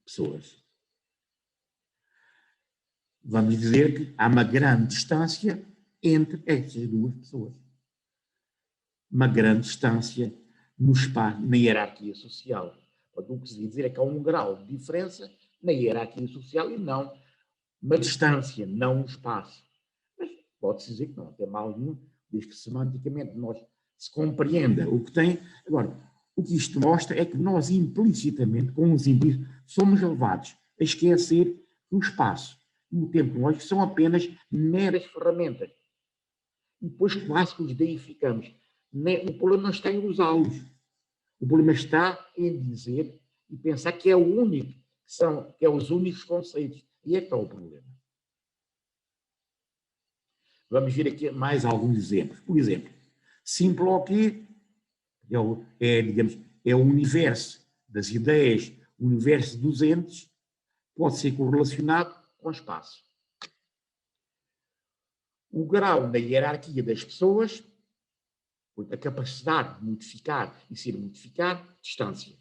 Speaker 1: pessoas? Vamos dizer que há uma grande distância entre estas duas pessoas. Uma grande distância no espaço, na hierarquia social. O que se diz dizer é que há um grau de diferença na hierarquia social e não uma distância, não um espaço. Mas pode-se dizer que não tem mal nenhum, desde que semanticamente nós se compreenda o que tem. Agora, o que isto mostra é que nós implicitamente, com os implícitos, somos levados a esquecer que o espaço e o tempo lógico são apenas meras ferramentas. E depois quase que os deificamos. O problema não está em usá-los. O problema está em dizer e pensar que é o único, que é os únicos conceitos. E é que está o problema. Vamos ver aqui mais alguns exemplos. Por exemplo, Simploquê digamos, é o universo das ideias, o universo dos entes, pode ser correlacionado com o espaço. O grau da hierarquia das pessoas, a capacidade de modificar e ser modificado, distância.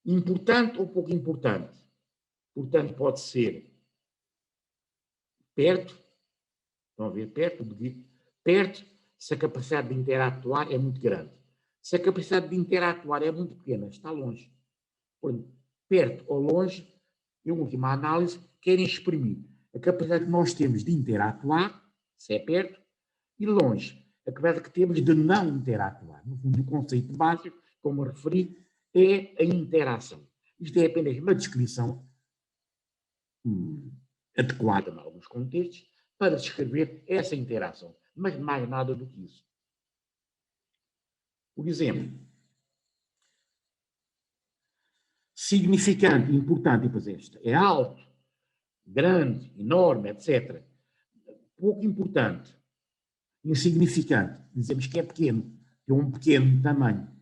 Speaker 1: Importante ou pouco importante? Portanto, pode ser perto, estão a ver, perto, se a capacidade de interatuar é muito grande. Se a capacidade de interatuar é muito pequena, está longe. Portanto, perto ou longe, em última análise, querem exprimir a capacidade que nós temos de interatuar, se é perto, e longe, a capacidade que temos de não interatuar. No fundo, o conceito básico, como referi, é a interação. Isto é apenas uma descrição adequada em alguns contextos para descrever essa interação, mas mais nada do que isso. Por exemplo, significante, importante, e depois esta, é alto, grande, enorme, etc. Pouco importante, insignificante, dizemos que é pequeno, tem um pequeno tamanho,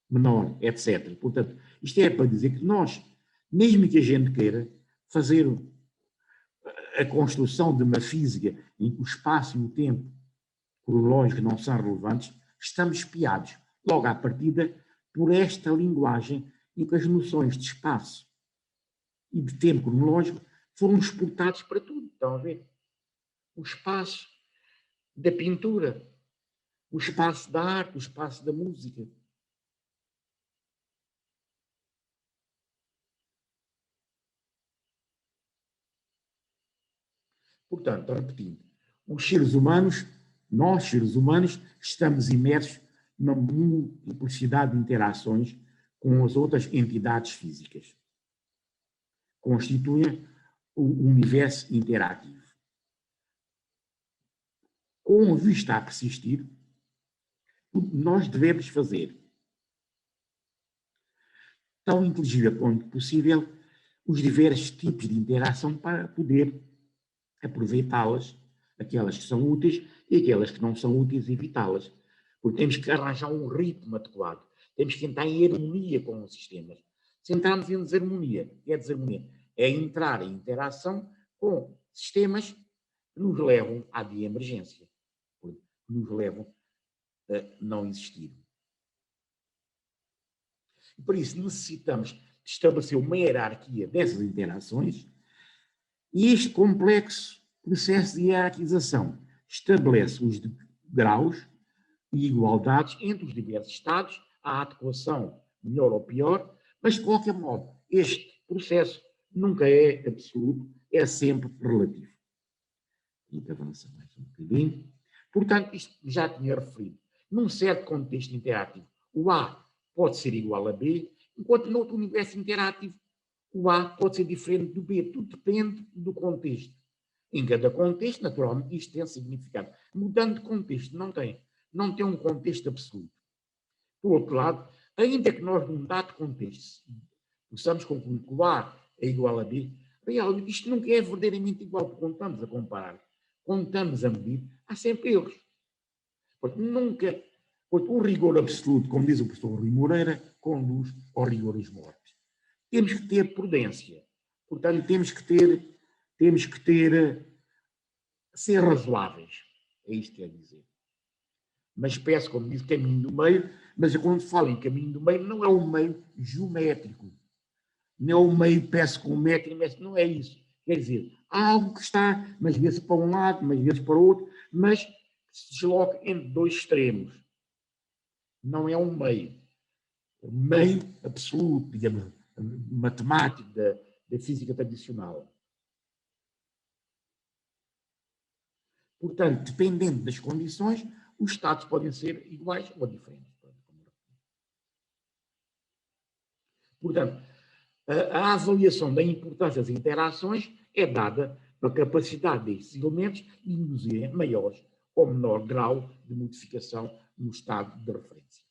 Speaker 1: menor, etc. Portanto, isto é para dizer que nós, mesmo que a gente queira fazer a construção de uma física em que o espaço e o tempo cronológico não são relevantes, estamos espiados, logo à partida, por esta linguagem em que as noções de espaço e de tempo cronológico foram exportados para tudo. Estão a ver? O espaço da pintura, o espaço da arte, o espaço da música. Portanto, repetindo, os seres humanos, nós seres humanos, estamos imersos numa multiplicidade de interações com as outras entidades físicas. Constituem o universo interativo. Com vista a persistir, nós devemos fazer tão inteligível quanto possível os diversos tipos de interação para poder aproveitá-las, aquelas que são úteis e aquelas que não são úteis, evitá-las. Porque temos que arranjar um ritmo adequado. Temos que entrar em harmonia com os sistemas. Se entrarmos em desarmonia, que é desarmonia? É entrar em interação com sistemas que nos levam à de emergência, que nos levam a não existir. E por isso necessitamos de estabelecer uma hierarquia dessas interações e este complexo processo de hierarquização estabelece os graus e igualdades entre os diversos Estados, a adequação melhor ou pior, mas de qualquer modo, este processo nunca é absoluto, é sempre relativo. E avança mais um bocadinho. Portanto, isto já tinha referido. Num certo contexto interativo, o A pode ser igual a B, enquanto noutro universo interativo, o A pode ser diferente do B. Tudo depende do contexto. Em cada contexto, naturalmente, isto tem significado. Mudando de contexto, não tem. Não tem um contexto absoluto. Por outro lado, ainda que nós, num dado contexto, possamos concluir que o A é igual a B, realmente isto nunca é verdadeiramente igual, porque quando estamos a comparar, quando estamos a medir, há sempre erros. Porque nunca, porque o rigor absoluto, como diz o professor Rui Moreira, conduz ao rigorismo óptimo. Temos que ter prudência. Portanto, temos que ser razoáveis. É isto que quer dizer. Mas peço, como disse, caminho do meio, mas quando falo em caminho do meio, não é um meio geométrico. Não é um meio, peço com um metro e metro, não é isso. Quer dizer, há algo que está, mas vezes para um lado, mas vezes para o outro, mas se desloca entre dois extremos. Não é um meio. Meio absoluto, digamos, matemático da física tradicional. Portanto, dependendo das condições, os estados podem ser iguais ou diferentes. Portanto, a avaliação da importância das interações é dada pela capacidade destes elementos de induzirem maiores ou menor grau de modificação no estado de referência.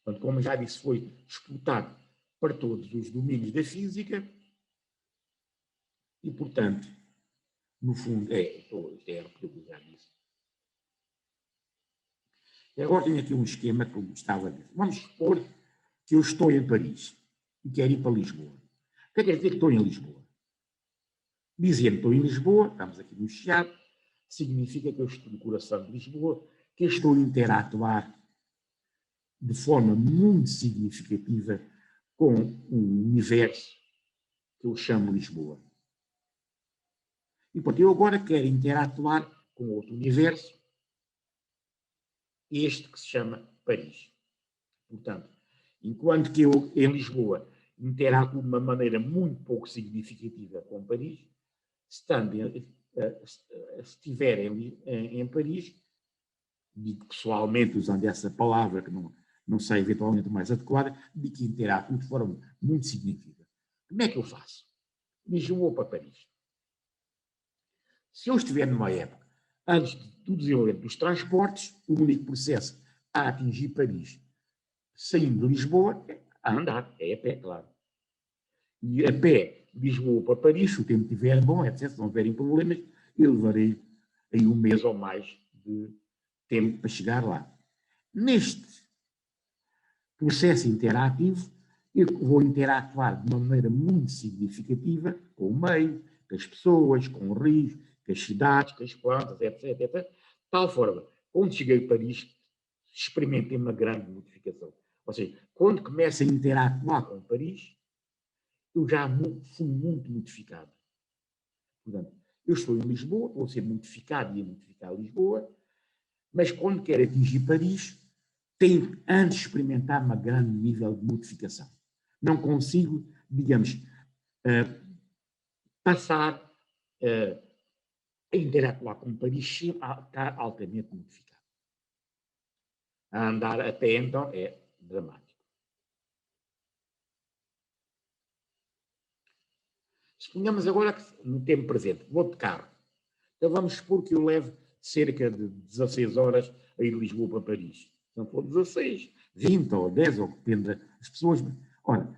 Speaker 1: Portanto, como já disse, foi explotado para todos os domínios da física E, portanto, no fundo, isto é porque já disse. E agora tenho aqui um esquema que eu gostava de dizer. Vamos supor que eu estou em Paris e quero ir para Lisboa. O que quer dizer que estou em Lisboa? Dizendo que estou em Lisboa, estamos aqui no Chiado, significa que eu estou no coração de Lisboa, que eu estou a interatuar de forma muito significativa com um universo que eu chamo Lisboa. E, portanto, eu agora quero interatuar com outro universo, este que se chama Paris. Portanto, enquanto que eu, em Lisboa, interajo de uma maneira muito pouco significativa com Paris, se estiver em Paris, digo pessoalmente, usando essa palavra que não sei eventualmente mais adequada, digo que interajo de forma muito significativa. Como é que eu faço? Lisboa para Paris. Se eu estiver numa época, antes do desenvolvimento dos transportes, o único processo a atingir Paris, saindo de Lisboa, é a andar, é a pé, claro. E a pé, Lisboa para Paris, se o tempo estiver bom, etc., se não houverem problemas, eu levarei aí um mês ou mais de tempo para chegar lá. Neste processo interativo, eu vou interatuar de uma maneira muito significativa com o meio, com as pessoas, com os rios, com as cidades, com as plantas, etc., etc. De tal forma, quando cheguei a Paris, experimentei uma grande modificação. Ou seja, quando começo a interatuar com Paris, eu já fui muito modificado. Portanto, eu estou em Lisboa, vou ser modificado e a modificar Lisboa, mas quando quero atingir Paris, tenho antes de experimentar um grande nível de modificação. Não consigo, digamos, passar a interatuar com Paris sem estar altamente modificado. A andar até então é dramático. Suponhamos agora que no tempo presente vou de carro. Então vamos supor que eu levo cerca de 16 horas a ir de Lisboa para Paris. Se não for 16, 20 ou 10, ou depende das pessoas. Ora,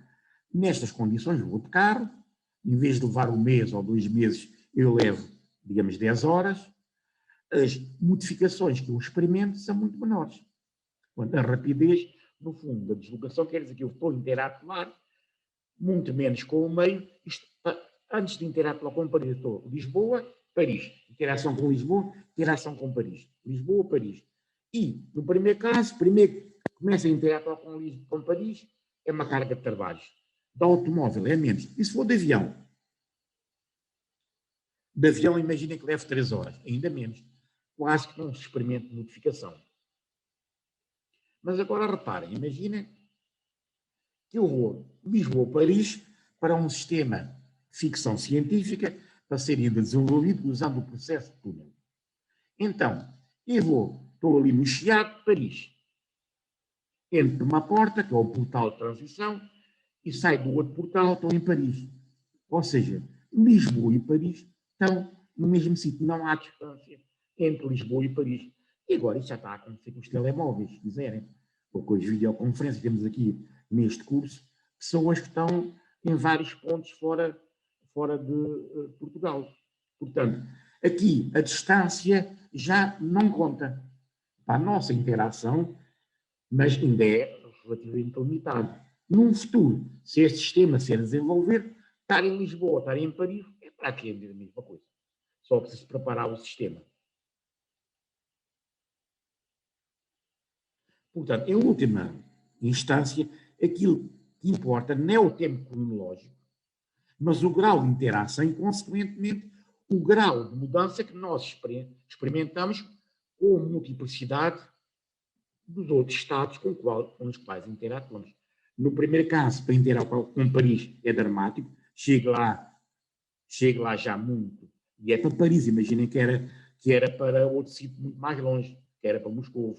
Speaker 1: nestas condições vou de carro, em vez de levar um mês ou 2 meses, eu levo, digamos, 10 horas. As modificações que eu experimento são muito menores. A rapidez, no fundo, da deslocação quer dizer que eu estou a interatuar muito menos com o meio. Antes de interatuar com Paris, estou Lisboa, Paris. Interação com Lisboa, interação com Paris. Lisboa, Paris. E, no primeiro caso, primeiro começa a interatuar com Paris, é uma carga de trabalho. De automóvel é menos. E se for de avião? De avião, imaginem que leve 3 horas. Ainda menos. Quase que não se experimenta modificação. Mas agora reparem, imaginem que eu vou de Lisboa-Paris para um sistema de ficção científica para ser ainda desenvolvido usando o processo de túnel. Então, estou ali no Chiado de Paris. Entro numa porta, que é o portal de transição, e saio do outro portal, estou em Paris. Ou seja, Lisboa e Paris estão no mesmo sítio, não há distância entre Lisboa e Paris. E agora isso já está a acontecer com os telemóveis, se quiserem, ou com as videoconferências. Temos aqui neste curso pessoas que estão em vários pontos fora de Portugal. Portanto, aqui a distância já não conta para a nossa interação, mas ainda é relativamente limitado. Num futuro, se este sistema se desenvolver, estar em Lisboa, estar em Paris, é praticamente a mesma coisa. Só precisa preparar o sistema. Portanto, em última instância, aquilo que importa não é o tempo cronológico, mas o grau de interação e, consequentemente, o grau de mudança que nós experimentamos com a multiplicidade dos outros estados com os quais interatuamos. No primeiro caso, para interatuar com Paris é dramático, chega lá já muito, e é para Paris, imaginem que era para outro sítio muito mais longe, que era para Moscou,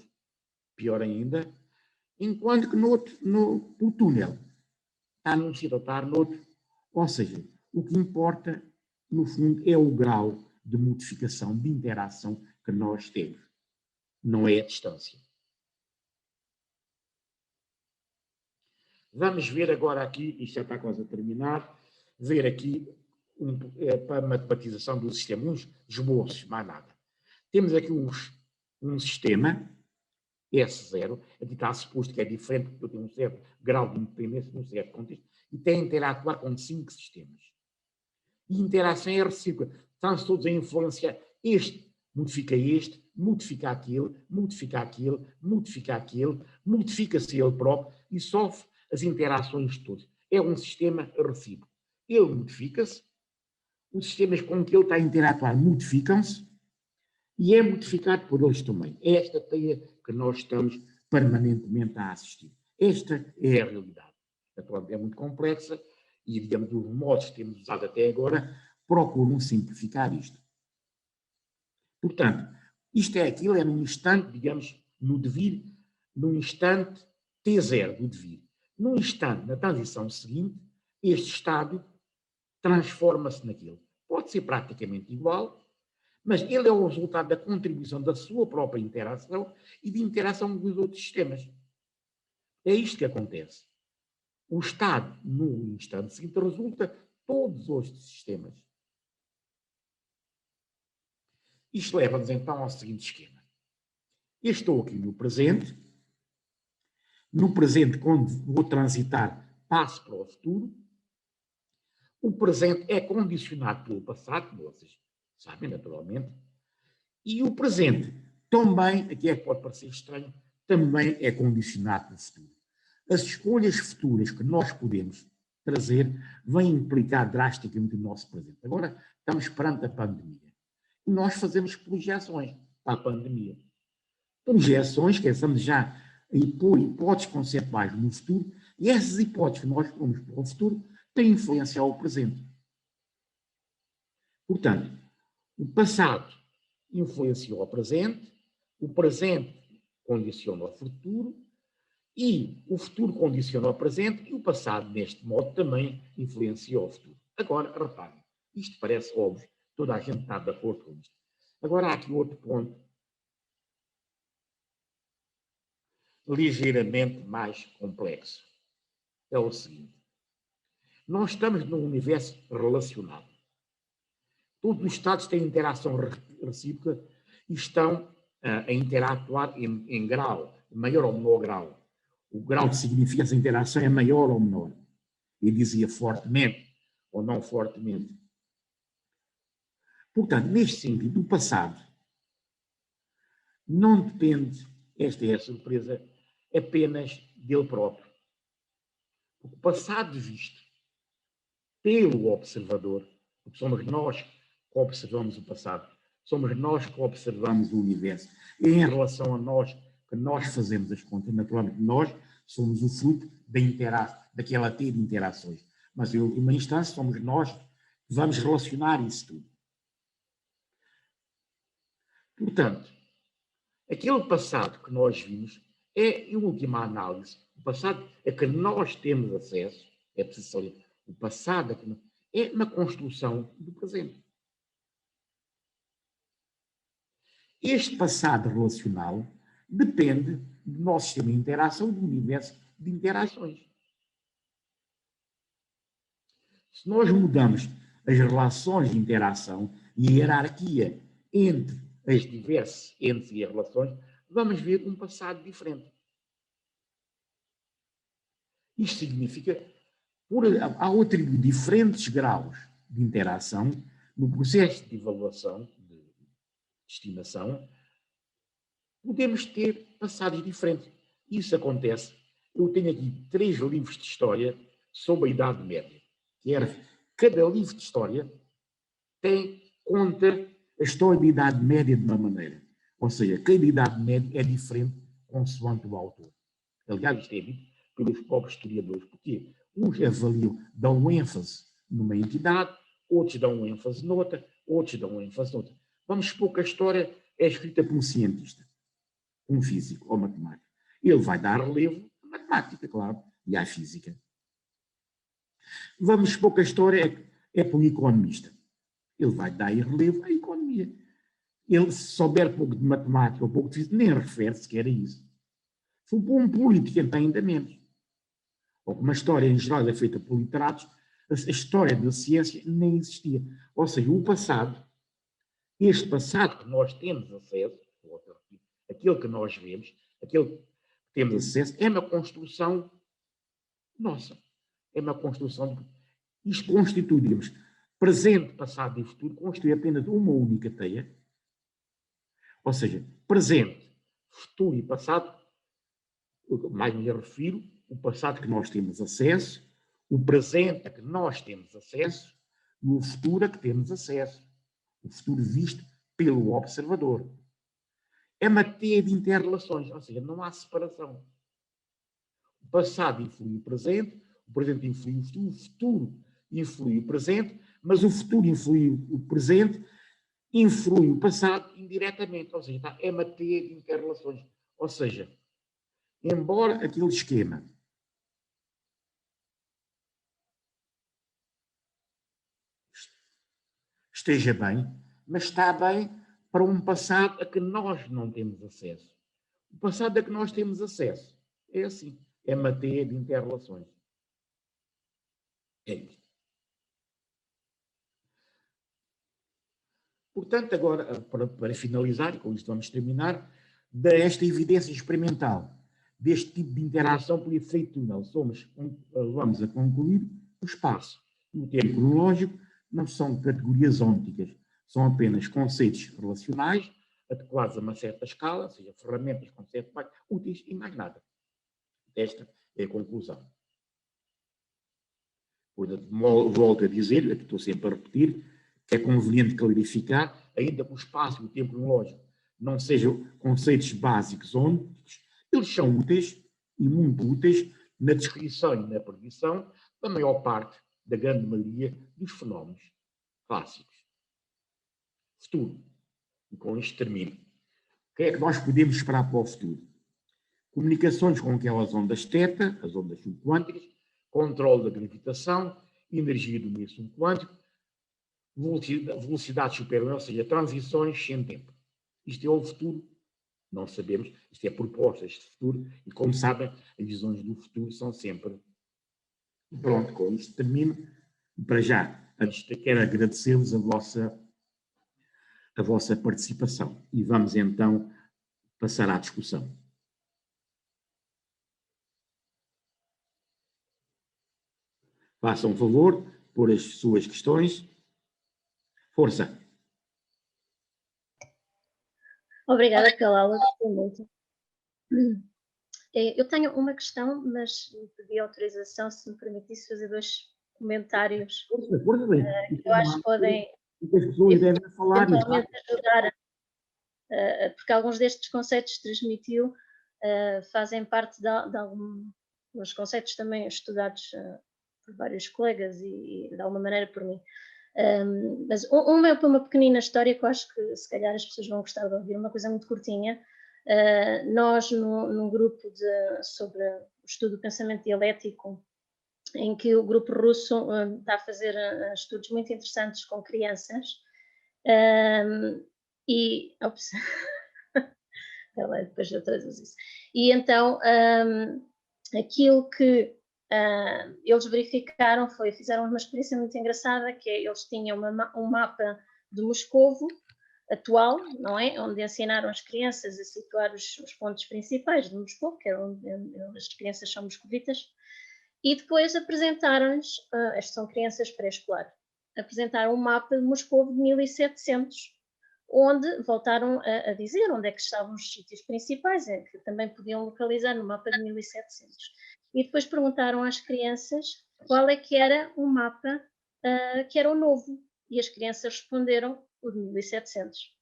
Speaker 1: pior ainda, enquanto que no túnel está num sítio ou está noutro, ou seja, o que importa, no fundo, é o grau de modificação, de interação que nós temos, não é a distância. Vamos ver agora aqui, isto já está quase a terminar, ver aqui para a matematização do sistema, uns esboços, mais nada. Temos aqui um sistema, S0, que está suposto que é diferente, porque tem um certo grau de independência, num certo contexto, e tem a interatuar com 5 sistemas. E a interação é recíproca. Estão-se todos a influenciar. Este modifica aquele, modifica-se ele próprio e sofre as interações todas. É um sistema recíproco. Ele modifica-se, os sistemas com que ele está a interatuar modificam-se e é modificado por eles também. É esta teia que nós estamos permanentemente a assistir. Esta é a realidade. Naturalmente é muito complexa e, digamos, os modos que temos usado até agora procuram simplificar isto. Portanto, isto é aquilo, é num instante, digamos, no devir, num instante T0 do devir. Num instante, na transição seguinte, este estado transforma-se naquilo. Pode ser praticamente igual, mas ele é o resultado da contribuição da sua própria interação e de interação com os outros sistemas. É isto que acontece. O estado, no instante seguinte, resulta todos os sistemas. Isto leva-nos então ao seguinte esquema. Eu estou aqui no presente. No presente, quando vou transitar, passo para o futuro. O presente é condicionado pelo passado, como vocês sabem, naturalmente. E o presente também, aqui é que pode parecer estranho, também é condicionado pelo futuro. As escolhas futuras que nós podemos trazer vão implicar drasticamente o nosso presente. Agora estamos perante a pandemia. E nós fazemos projeções para a pandemia. Projeções que estamos já a impor hipóteses conceituais no futuro, e essas hipóteses que nós pomos para o futuro têm influência ao presente. Portanto, o passado influenciou o presente condiciona o futuro, e o futuro condiciona o presente, e o passado, neste modo, também influenciou o futuro. Agora, reparem, isto parece óbvio, toda a gente está de acordo com isto. Agora há aqui outro ponto, ligeiramente mais complexo. É o seguinte: nós estamos num universo relacionado. Todos os Estados têm interação recíproca e estão a interatuar em grau, maior ou menor grau. O grau que significa essa interação é maior ou menor. Eu dizia fortemente ou não fortemente. Portanto, neste sentido, o passado não depende, esta é a surpresa, apenas dele próprio. O passado visto pelo observador, porque somos nós que observamos o passado, somos nós que observamos o universo. E em relação a nós, que nós fazemos as contas, naturalmente nós somos o fruto daquela teia de interações. Mas, em última instância, somos nós que vamos relacionar isso tudo. Portanto, aquele passado que nós vimos é, em última análise, o passado a que nós temos acesso, é preciso saber, o passado é uma construção do presente. Este passado relacional depende do nosso sistema de interação, do universo de interações. Se nós mudamos as relações de interação e a hierarquia entre as diversos entes e as relações, vamos ver um passado diferente. Isto significa, ao atribuir diferentes graus de interação, no processo de avaliação, de estimação, podemos ter passados diferentes. Isso acontece. Eu tenho aqui 3 livros de história sobre a Idade Média. Cada livro de história conta a história da Idade Média de uma maneira. Ou seja, cada Idade Média é diferente consoante o autor. Aliás, isto é dito pelos próprios historiadores. Porque uns avaliam, dão ênfase numa entidade, outros dão ênfase noutra, outros dão ênfase noutra. Vamos supor que a história é escrita por um cientista, um físico ou matemático. Ele vai dar relevo à matemática, claro, e à física. Vamos supor que a história é por um economista. Ele vai dar relevo à economia. Ele, se souber pouco de matemática ou pouco de física, nem refere sequer a isso. Se for um político, então ainda menos. Ou uma história em geral é feita por literatos, A história da ciência nem existia. Ou seja, o passado, este passado que nós temos acesso, aquele que nós vemos, aquele que temos acesso, é uma construção nossa. É uma construção. Isto constitui, digamos, presente, passado e futuro, constitui apenas uma única teia. Ou seja, presente, futuro e passado, mais me refiro, o passado que nós temos acesso, o presente a que nós temos acesso e o futuro a que temos acesso. O futuro visto pelo observador. É uma teia de inter-relações, ou seja, não há separação. O passado influi o presente influi o futuro influi o presente, mas o futuro influi o presente, influi o passado indiretamente, ou seja, é uma teia de inter-relações. Ou seja, embora aquele esquema esteja bem, mas está bem para um passado a que nós não temos acesso. O passado a que nós temos acesso é assim, é uma teia de inter-relações. É isto. Portanto, agora, para finalizar, e com isto vamos terminar, desta evidência experimental, deste tipo de interação por efeito túnel, vamos a concluir o espaço e o tempo cronológico não são categorias ónticas, são apenas conceitos relacionais, adequados a uma certa escala, ou seja, ferramentas conceituais úteis e mais nada. Esta é a conclusão. Volto a dizer, aqui estou sempre a repetir, que é conveniente clarificar, ainda que o espaço e o tempo cronológico não sejam conceitos básicos ónticos, eles são úteis e muito úteis na descrição e na predição da maior parte, da grande maioria dos fenómenos clássicos. Futuro. E com isto termino. O que é que nós podemos esperar para o futuro? Comunicações com aquelas ondas θ, as ondas subquânticas, controle da gravitação, energia do meio subquântico, velocidade superior, ou seja, transições sem tempo. Isto é o futuro. Não sabemos, isto é propostas de futuro, e como sabem, as visões do futuro são sempre. Pronto, com isto termino. Para já, antes de quero agradecer-vos a vossa participação. E vamos então passar à discussão. Façam um favor, por as suas questões. Força!
Speaker 2: Obrigada pela aula, gostei muito. Eu tenho uma questão, mas pedi autorização, se me permitisse fazer 2 comentários que eu acho que podem eventualmente ajudar, porque alguns destes conceitos que transmitiu fazem parte de alguns conceitos também estudados por vários colegas e de alguma maneira por mim. Mas é uma pequenina história que eu acho que se calhar as pessoas vão gostar de ouvir, uma coisa muito curtinha. Nós, num grupo sobre o estudo do pensamento dialético, em que o grupo russo está a fazer estudos muito interessantes com crianças, e... Ops. Depois eu traduzo isso. E então, aquilo que eles verificaram fizeram uma experiência muito engraçada, que é, eles tinham um mapa de Moscovo atual, não é? Onde ensinaram as crianças a situar os pontos principais de Moscou, que é onde as crianças são moscovitas, e depois apresentaram-lhes, estas são crianças pré-escolar, apresentaram um mapa de Moscou de 1700, onde voltaram a dizer onde é que estavam os sítios principais, que também podiam localizar no mapa de 1700. E depois perguntaram às crianças qual é que era o mapa que era o novo, e as crianças responderam o de 1700.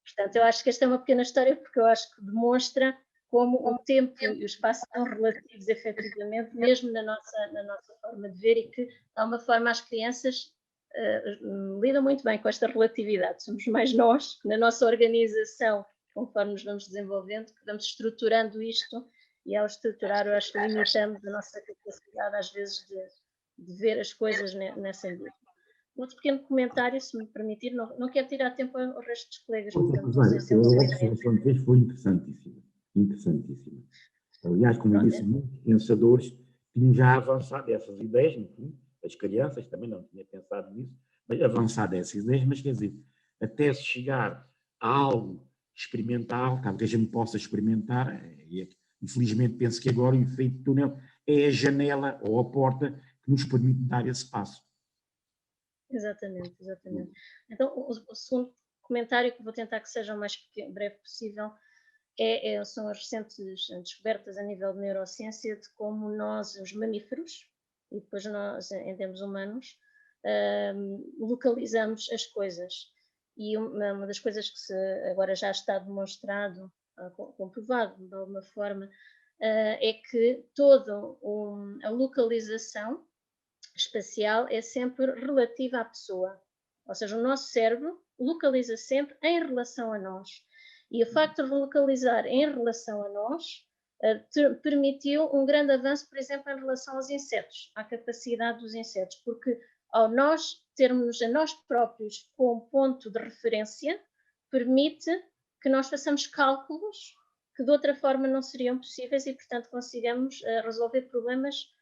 Speaker 2: Portanto, eu acho que esta é uma pequena história, porque eu acho que demonstra como o tempo e o espaço são relativos efetivamente, mesmo na nossa forma de ver, e que, de alguma forma, as crianças lidam muito bem com esta relatividade. Somos mais nós, na nossa organização, conforme nos vamos desenvolvendo, que vamos estruturando isto, e ao estruturar, eu acho que limitamos a nossa capacidade, às vezes, de ver as coisas nessa medida. Outro pequeno comentário, se me permitir, não quero tirar tempo ao resto dos colegas. Portanto, não sei se
Speaker 1: a observação que fez foi interessantíssima. Interessantíssima. Aliás, como eu disse, muitos pensadores tinham já avançado essas ideias, no fundo, as crianças também não tinham pensado nisso, mas avançado essas ideias, mas quer dizer, até se chegar a algo experimental, caso que a gente possa experimentar, e infelizmente penso que agora o efeito túnel é a janela ou a porta que nos permite dar esse passo.
Speaker 2: Exatamente, exatamente. Então, o segundo comentário, que vou tentar que seja o mais breve possível, são as recentes descobertas a nível de neurociência de como nós, os mamíferos, e depois nós, em termos humanos, localizamos as coisas. E uma das coisas que agora já está demonstrado, comprovado de alguma forma, é que toda a localização espacial é sempre relativa à pessoa. Ou seja, o nosso cérebro localiza sempre em relação a nós. E o facto de localizar em relação a nós permitiu um grande avanço, por exemplo, em relação aos insetos, à capacidade dos insetos, porque ao nós termos a nós próprios como ponto de referência, permite que nós façamos cálculos que de outra forma não seriam possíveis e, portanto, consigamos resolver problemas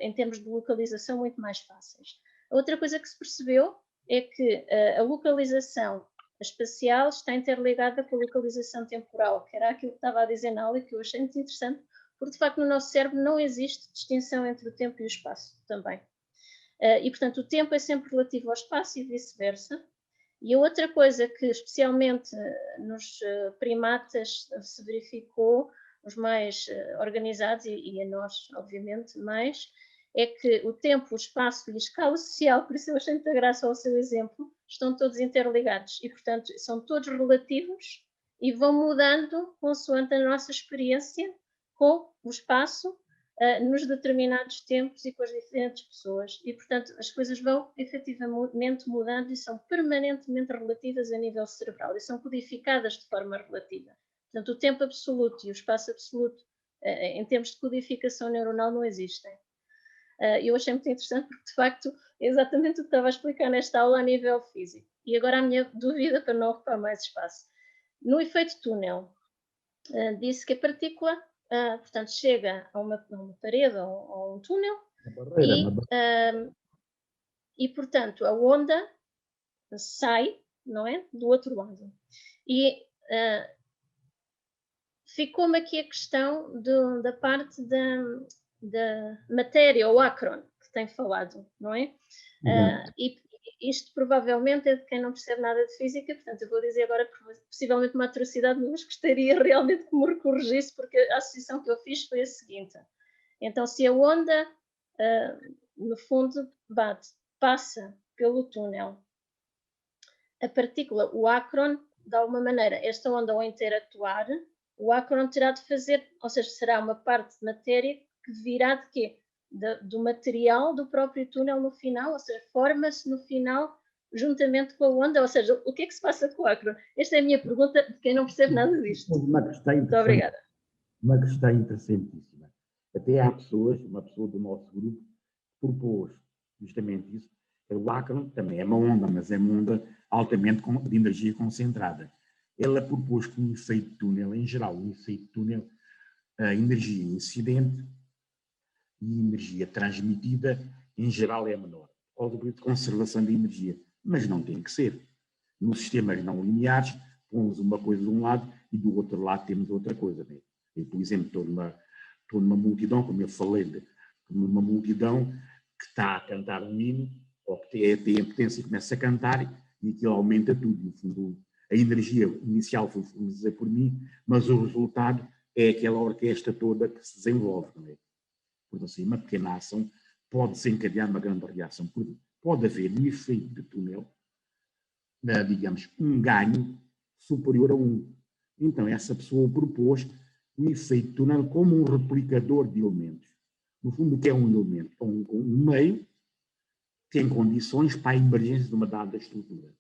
Speaker 2: em termos de localização muito mais fáceis. A outra coisa que se percebeu é que a localização espacial está interligada com a localização temporal, que era aquilo que estava a dizer na aula e que eu achei muito interessante, porque de facto no nosso cérebro não existe distinção entre o tempo e o espaço também. E portanto o tempo é sempre relativo ao espaço e vice-versa. E a outra coisa que especialmente nos primatas se verificou, os mais organizados, e a nós, obviamente, mais, é que o tempo, o espaço e a escala social, por isso eu achei muita graça ao seu exemplo, estão todos interligados e, portanto, são todos relativos e vão mudando consoante a nossa experiência com o espaço nos determinados tempos e com as diferentes pessoas. E, portanto, as coisas vão efetivamente mudando e são permanentemente relativas a nível cerebral e são codificadas de forma relativa. Portanto, o tempo absoluto e o espaço absoluto, em termos de codificação neuronal, não existem. Eu achei muito interessante porque, de facto, é exatamente o que estava a explicar nesta aula a nível físico. E agora a minha dúvida, para não ocupar mais espaço. No efeito túnel, disse que a partícula, portanto, chega a uma parede ou a um túnel e, portanto, a onda sai, não é, do outro lado. E ficou-me aqui a questão da parte da matéria, ou ácron, que tem falado, não é? E isto provavelmente é de quem não percebe nada de física, portanto eu vou dizer agora possivelmente uma atrocidade, mas gostaria realmente que me corrigisse, porque a associação que eu fiz foi a seguinte. Então, se a onda, no fundo, passa pelo túnel, a partícula, o ácron, de alguma maneira, esta onda ao interatuar, o ácron terá de fazer, ou seja, será uma parte de matéria que virá de quê? Do material do próprio túnel no final, ou seja, forma-se no final juntamente com a onda, ou seja, o que é que se passa com o ácron? Esta é a minha pergunta de quem não percebe nada disto. Muito obrigada.
Speaker 1: Uma questão interessantíssima. Até há pessoas, uma pessoa do nosso grupo, propôs justamente isso. O ácron também é uma onda, mas é uma onda altamente de energia concentrada. Ela propôs que o efeito túnel, em geral, o efeito túnel, a energia incidente e energia transmitida, em geral, é menor, por causa de conservação de energia. Mas não tem que ser. Nos sistemas não lineares, pomos uma coisa de um lado e do outro lado temos outra coisa. Né? Eu, por exemplo, estou numa multidão, como eu falei, numa multidão que está a cantar um hino, ou que tem a potência e começa a cantar, e aquilo aumenta tudo. No fundo, a energia inicial foi fornecida por mim, mas o resultado é aquela orquestra toda que se desenvolve. Não é? Portanto, assim, uma pequena ação pode desencadear uma grande reação. Pode haver no efeito de túnel, digamos, um ganho superior a 1. Então, essa pessoa propôs o efeito túnel como um replicador de elementos. No fundo, o que é um elemento? É um meio que tem condições para a emergência de uma dada estrutura.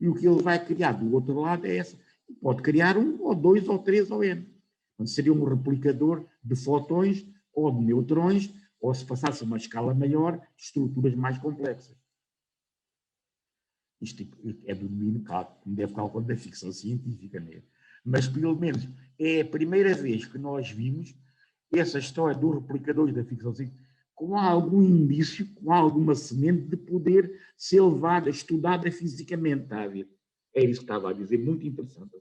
Speaker 1: E o que ele vai criar do outro lado é essa. Pode criar 1, ou 2, ou 3, ou N. Então, seria um replicador de fotões ou de neutrões, ou se passasse a uma escala maior, de estruturas mais complexas. Isto é do domínio, como deve calcular, da ficção científica, né? Mas pelo menos é a primeira vez que nós vimos essa história dos replicadores da ficção científica com algum indício, com alguma semente de poder ser levada, estudada fisicamente, está a ver? É isso que estava a dizer, muito interessante.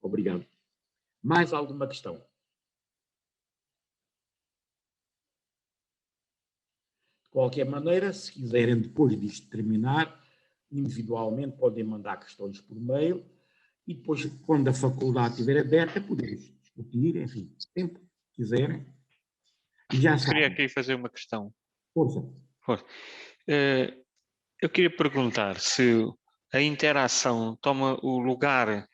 Speaker 1: Obrigado. Mais alguma questão? De qualquer maneira, se quiserem depois disto terminar, individualmente podem mandar questões por mail e depois, quando a faculdade estiver aberta, podemos discutir, enfim, sempre que quiserem. E já sabem.
Speaker 3: Queria aqui fazer uma questão.
Speaker 1: Força.
Speaker 3: Eu queria perguntar se a interação toma o lugar,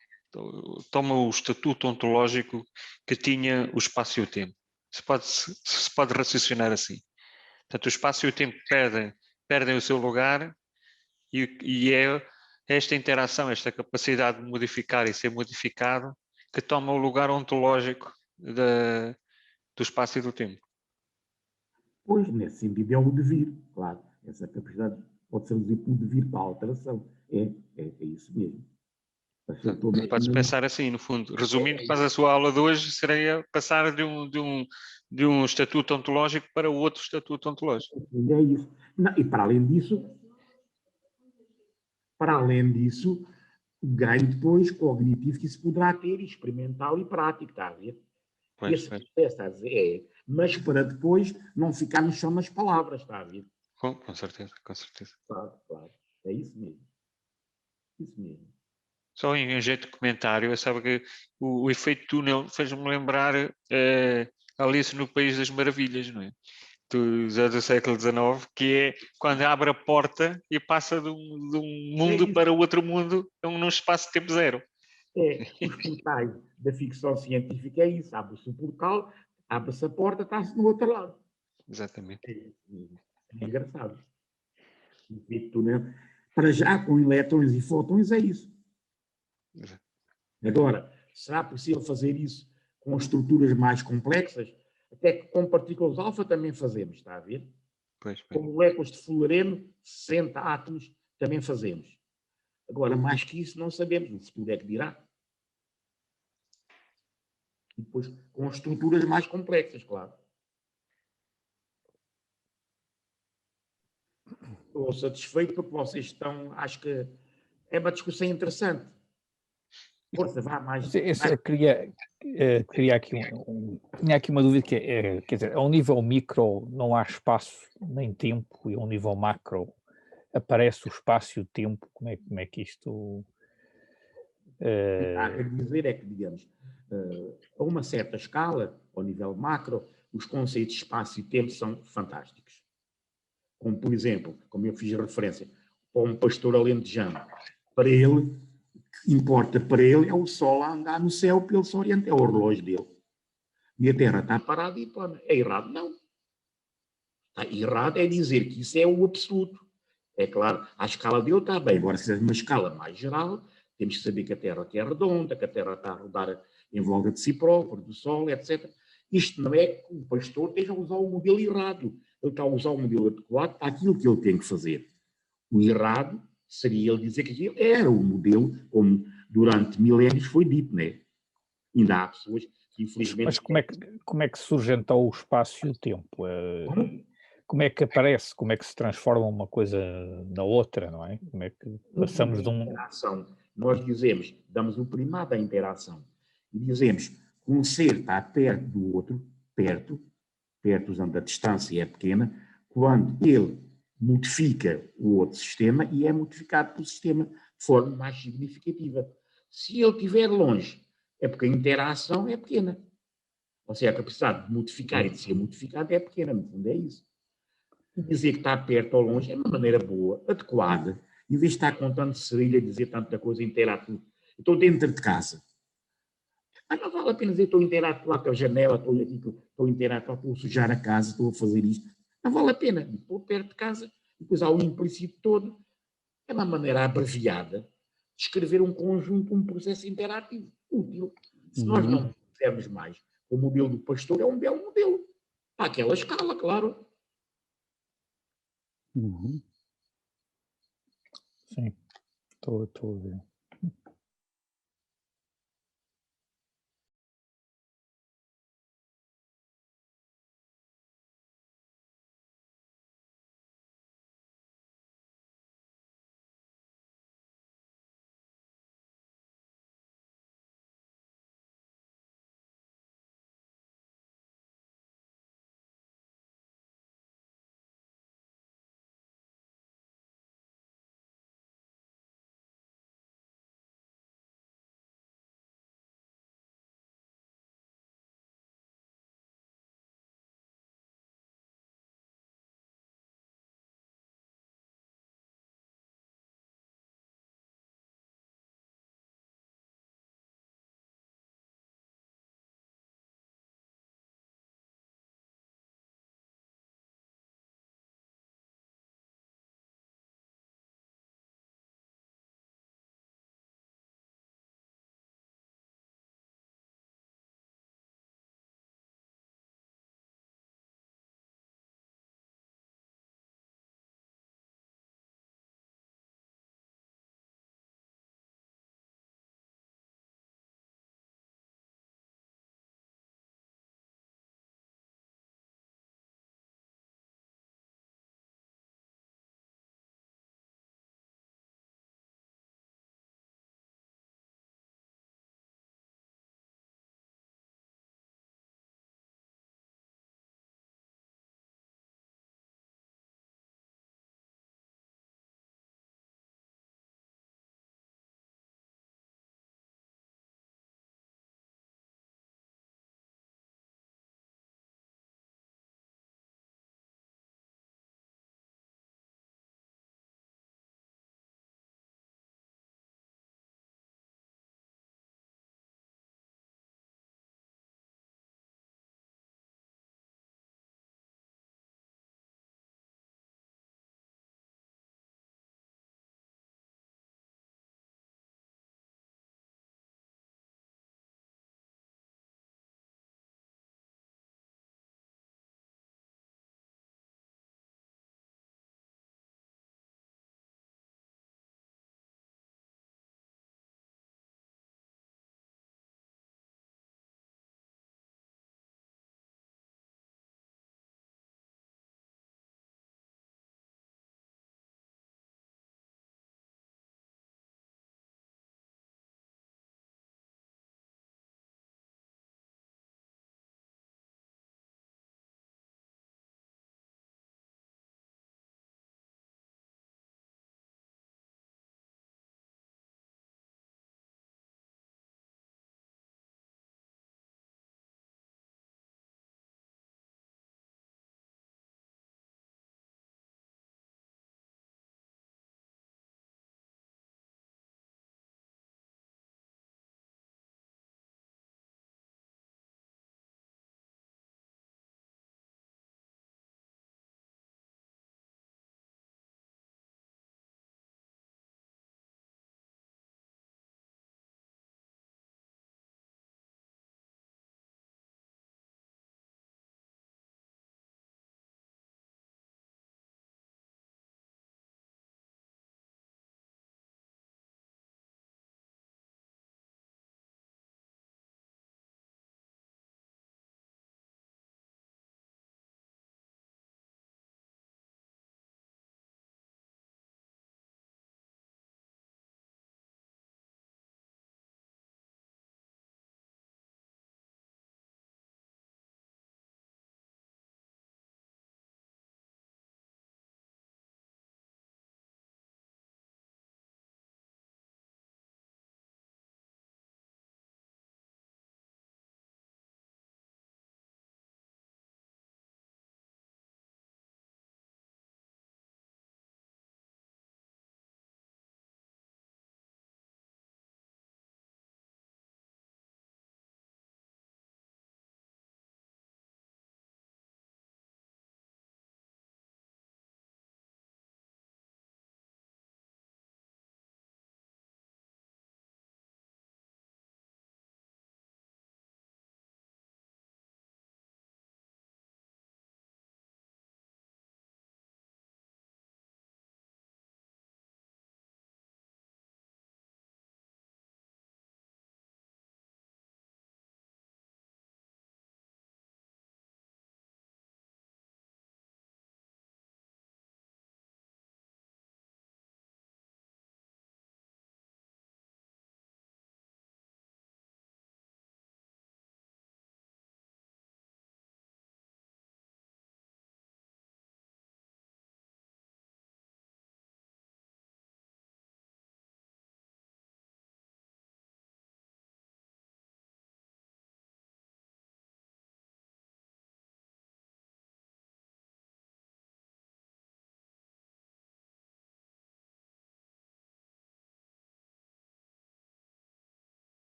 Speaker 3: toma o estatuto ontológico que tinha o espaço e o tempo. Se pode raciocinar assim. Portanto, o espaço e o tempo perdem o seu lugar e é esta interação, esta capacidade de modificar e ser modificado que toma o lugar ontológico do espaço e do tempo.
Speaker 1: Pois, nesse sentido, é o devir, claro. Essa capacidade pode ser usada por devir para a alteração. É isso mesmo.
Speaker 3: Pode-se pensar assim, no fundo. Resumindo, quase a sua aula de hoje seria passar de um estatuto ontológico para outro estatuto ontológico.
Speaker 1: É isso. Não, e para além disso, o ganho depois cognitivo que isso poderá ter, experimental e prático, está a ver? Esse processo, está a dizer, mas para depois não ficarmos só nas palavras, está a ver?
Speaker 3: Com certeza, com certeza.
Speaker 1: Claro, claro. É isso mesmo. Isso mesmo. Só
Speaker 3: em jeito de comentário, eu sabe que o efeito túnel fez-me lembrar Alice no País das Maravilhas, não é? Do século XIX, que é quando abre a porta e passa de um mundo para outro mundo num espaço de tempo zero.
Speaker 1: Os portais da ficção científica é isso. Abre-se o portal, abre-se a porta, está-se no outro lado.
Speaker 3: Exatamente.
Speaker 1: É engraçado. O efeito túnel, para já, com elétrons e fótons, é isso.
Speaker 3: Exato.
Speaker 1: Agora, será possível fazer isso com estruturas mais complexas? Até que com partículas alfa também fazemos, está a ver?
Speaker 3: Pois.
Speaker 1: Com moléculas de fluoreno, 60 átomos, também fazemos. Agora, mais que isso, não sabemos. O futuro é que dirá. E depois, com estruturas mais complexas, claro. Estou satisfeito porque vocês estão, acho que é uma discussão interessante. Força, vá mais.
Speaker 4: Eu queria aqui tinha aqui uma dúvida que quer dizer, a um nível micro não há espaço nem tempo e a um nível macro aparece o espaço e o tempo. Como é que isto...
Speaker 1: A dizer é que, digamos, a uma certa escala, ao nível macro, os conceitos de espaço e tempo são fantásticos. Como, por exemplo, como eu fiz referência, para um pastor alentejano, para ele, o que importa para ele é o sol a andar no céu para ele se orientar, é o relógio dele. E a Terra está parada e plana. É errado? Não. Está errado é dizer que isso é o absoluto. É claro, a escala dele está bem, agora se é uma escala mais geral, temos que saber que a Terra aqui é redonda, que a Terra está a rodar em volta de si própria, do Sol, etc. Isto não é que o pastor esteja a usar o modelo errado. Ele está a usar o modelo adequado para aquilo que ele tem que fazer. O errado seria ele dizer que aquilo era o modelo, como durante milénios foi dito, não é? Ainda há pessoas que, infelizmente...
Speaker 4: Mas como é que surge então o espaço e o tempo? Como é que aparece? Como é que se transforma uma coisa na outra, não é? Como é que passamos de
Speaker 1: interação. Nós dizemos, damos o primado à interação e dizemos que um ser está perto do outro, perto, usando a distância é pequena, quando ele modifica o outro sistema e é modificado pelo sistema de forma mais significativa. Se ele estiver longe, é porque a interação é pequena. Ou seja, a capacidade de modificar e de ser modificado é pequena, no fundo é isso. E dizer que está perto ou longe é uma maneira boa, adequada, em vez de estar contando serilha, dizer tanta coisa, interativo. Estou dentro de casa. Mas não vale a pena dizer estou interativo lá com a janela, estou interativo, estou a sujar a casa, estou a fazer isto. Não vale a pena. Estou perto de casa, depois há o implícito todo. É uma maneira abreviada de escrever um conjunto, um processo interativo útil. Se nós não fizermos mais, o modelo do pastor é um belo modelo. Para aquela escala, claro.
Speaker 4: Sim, estou a ver.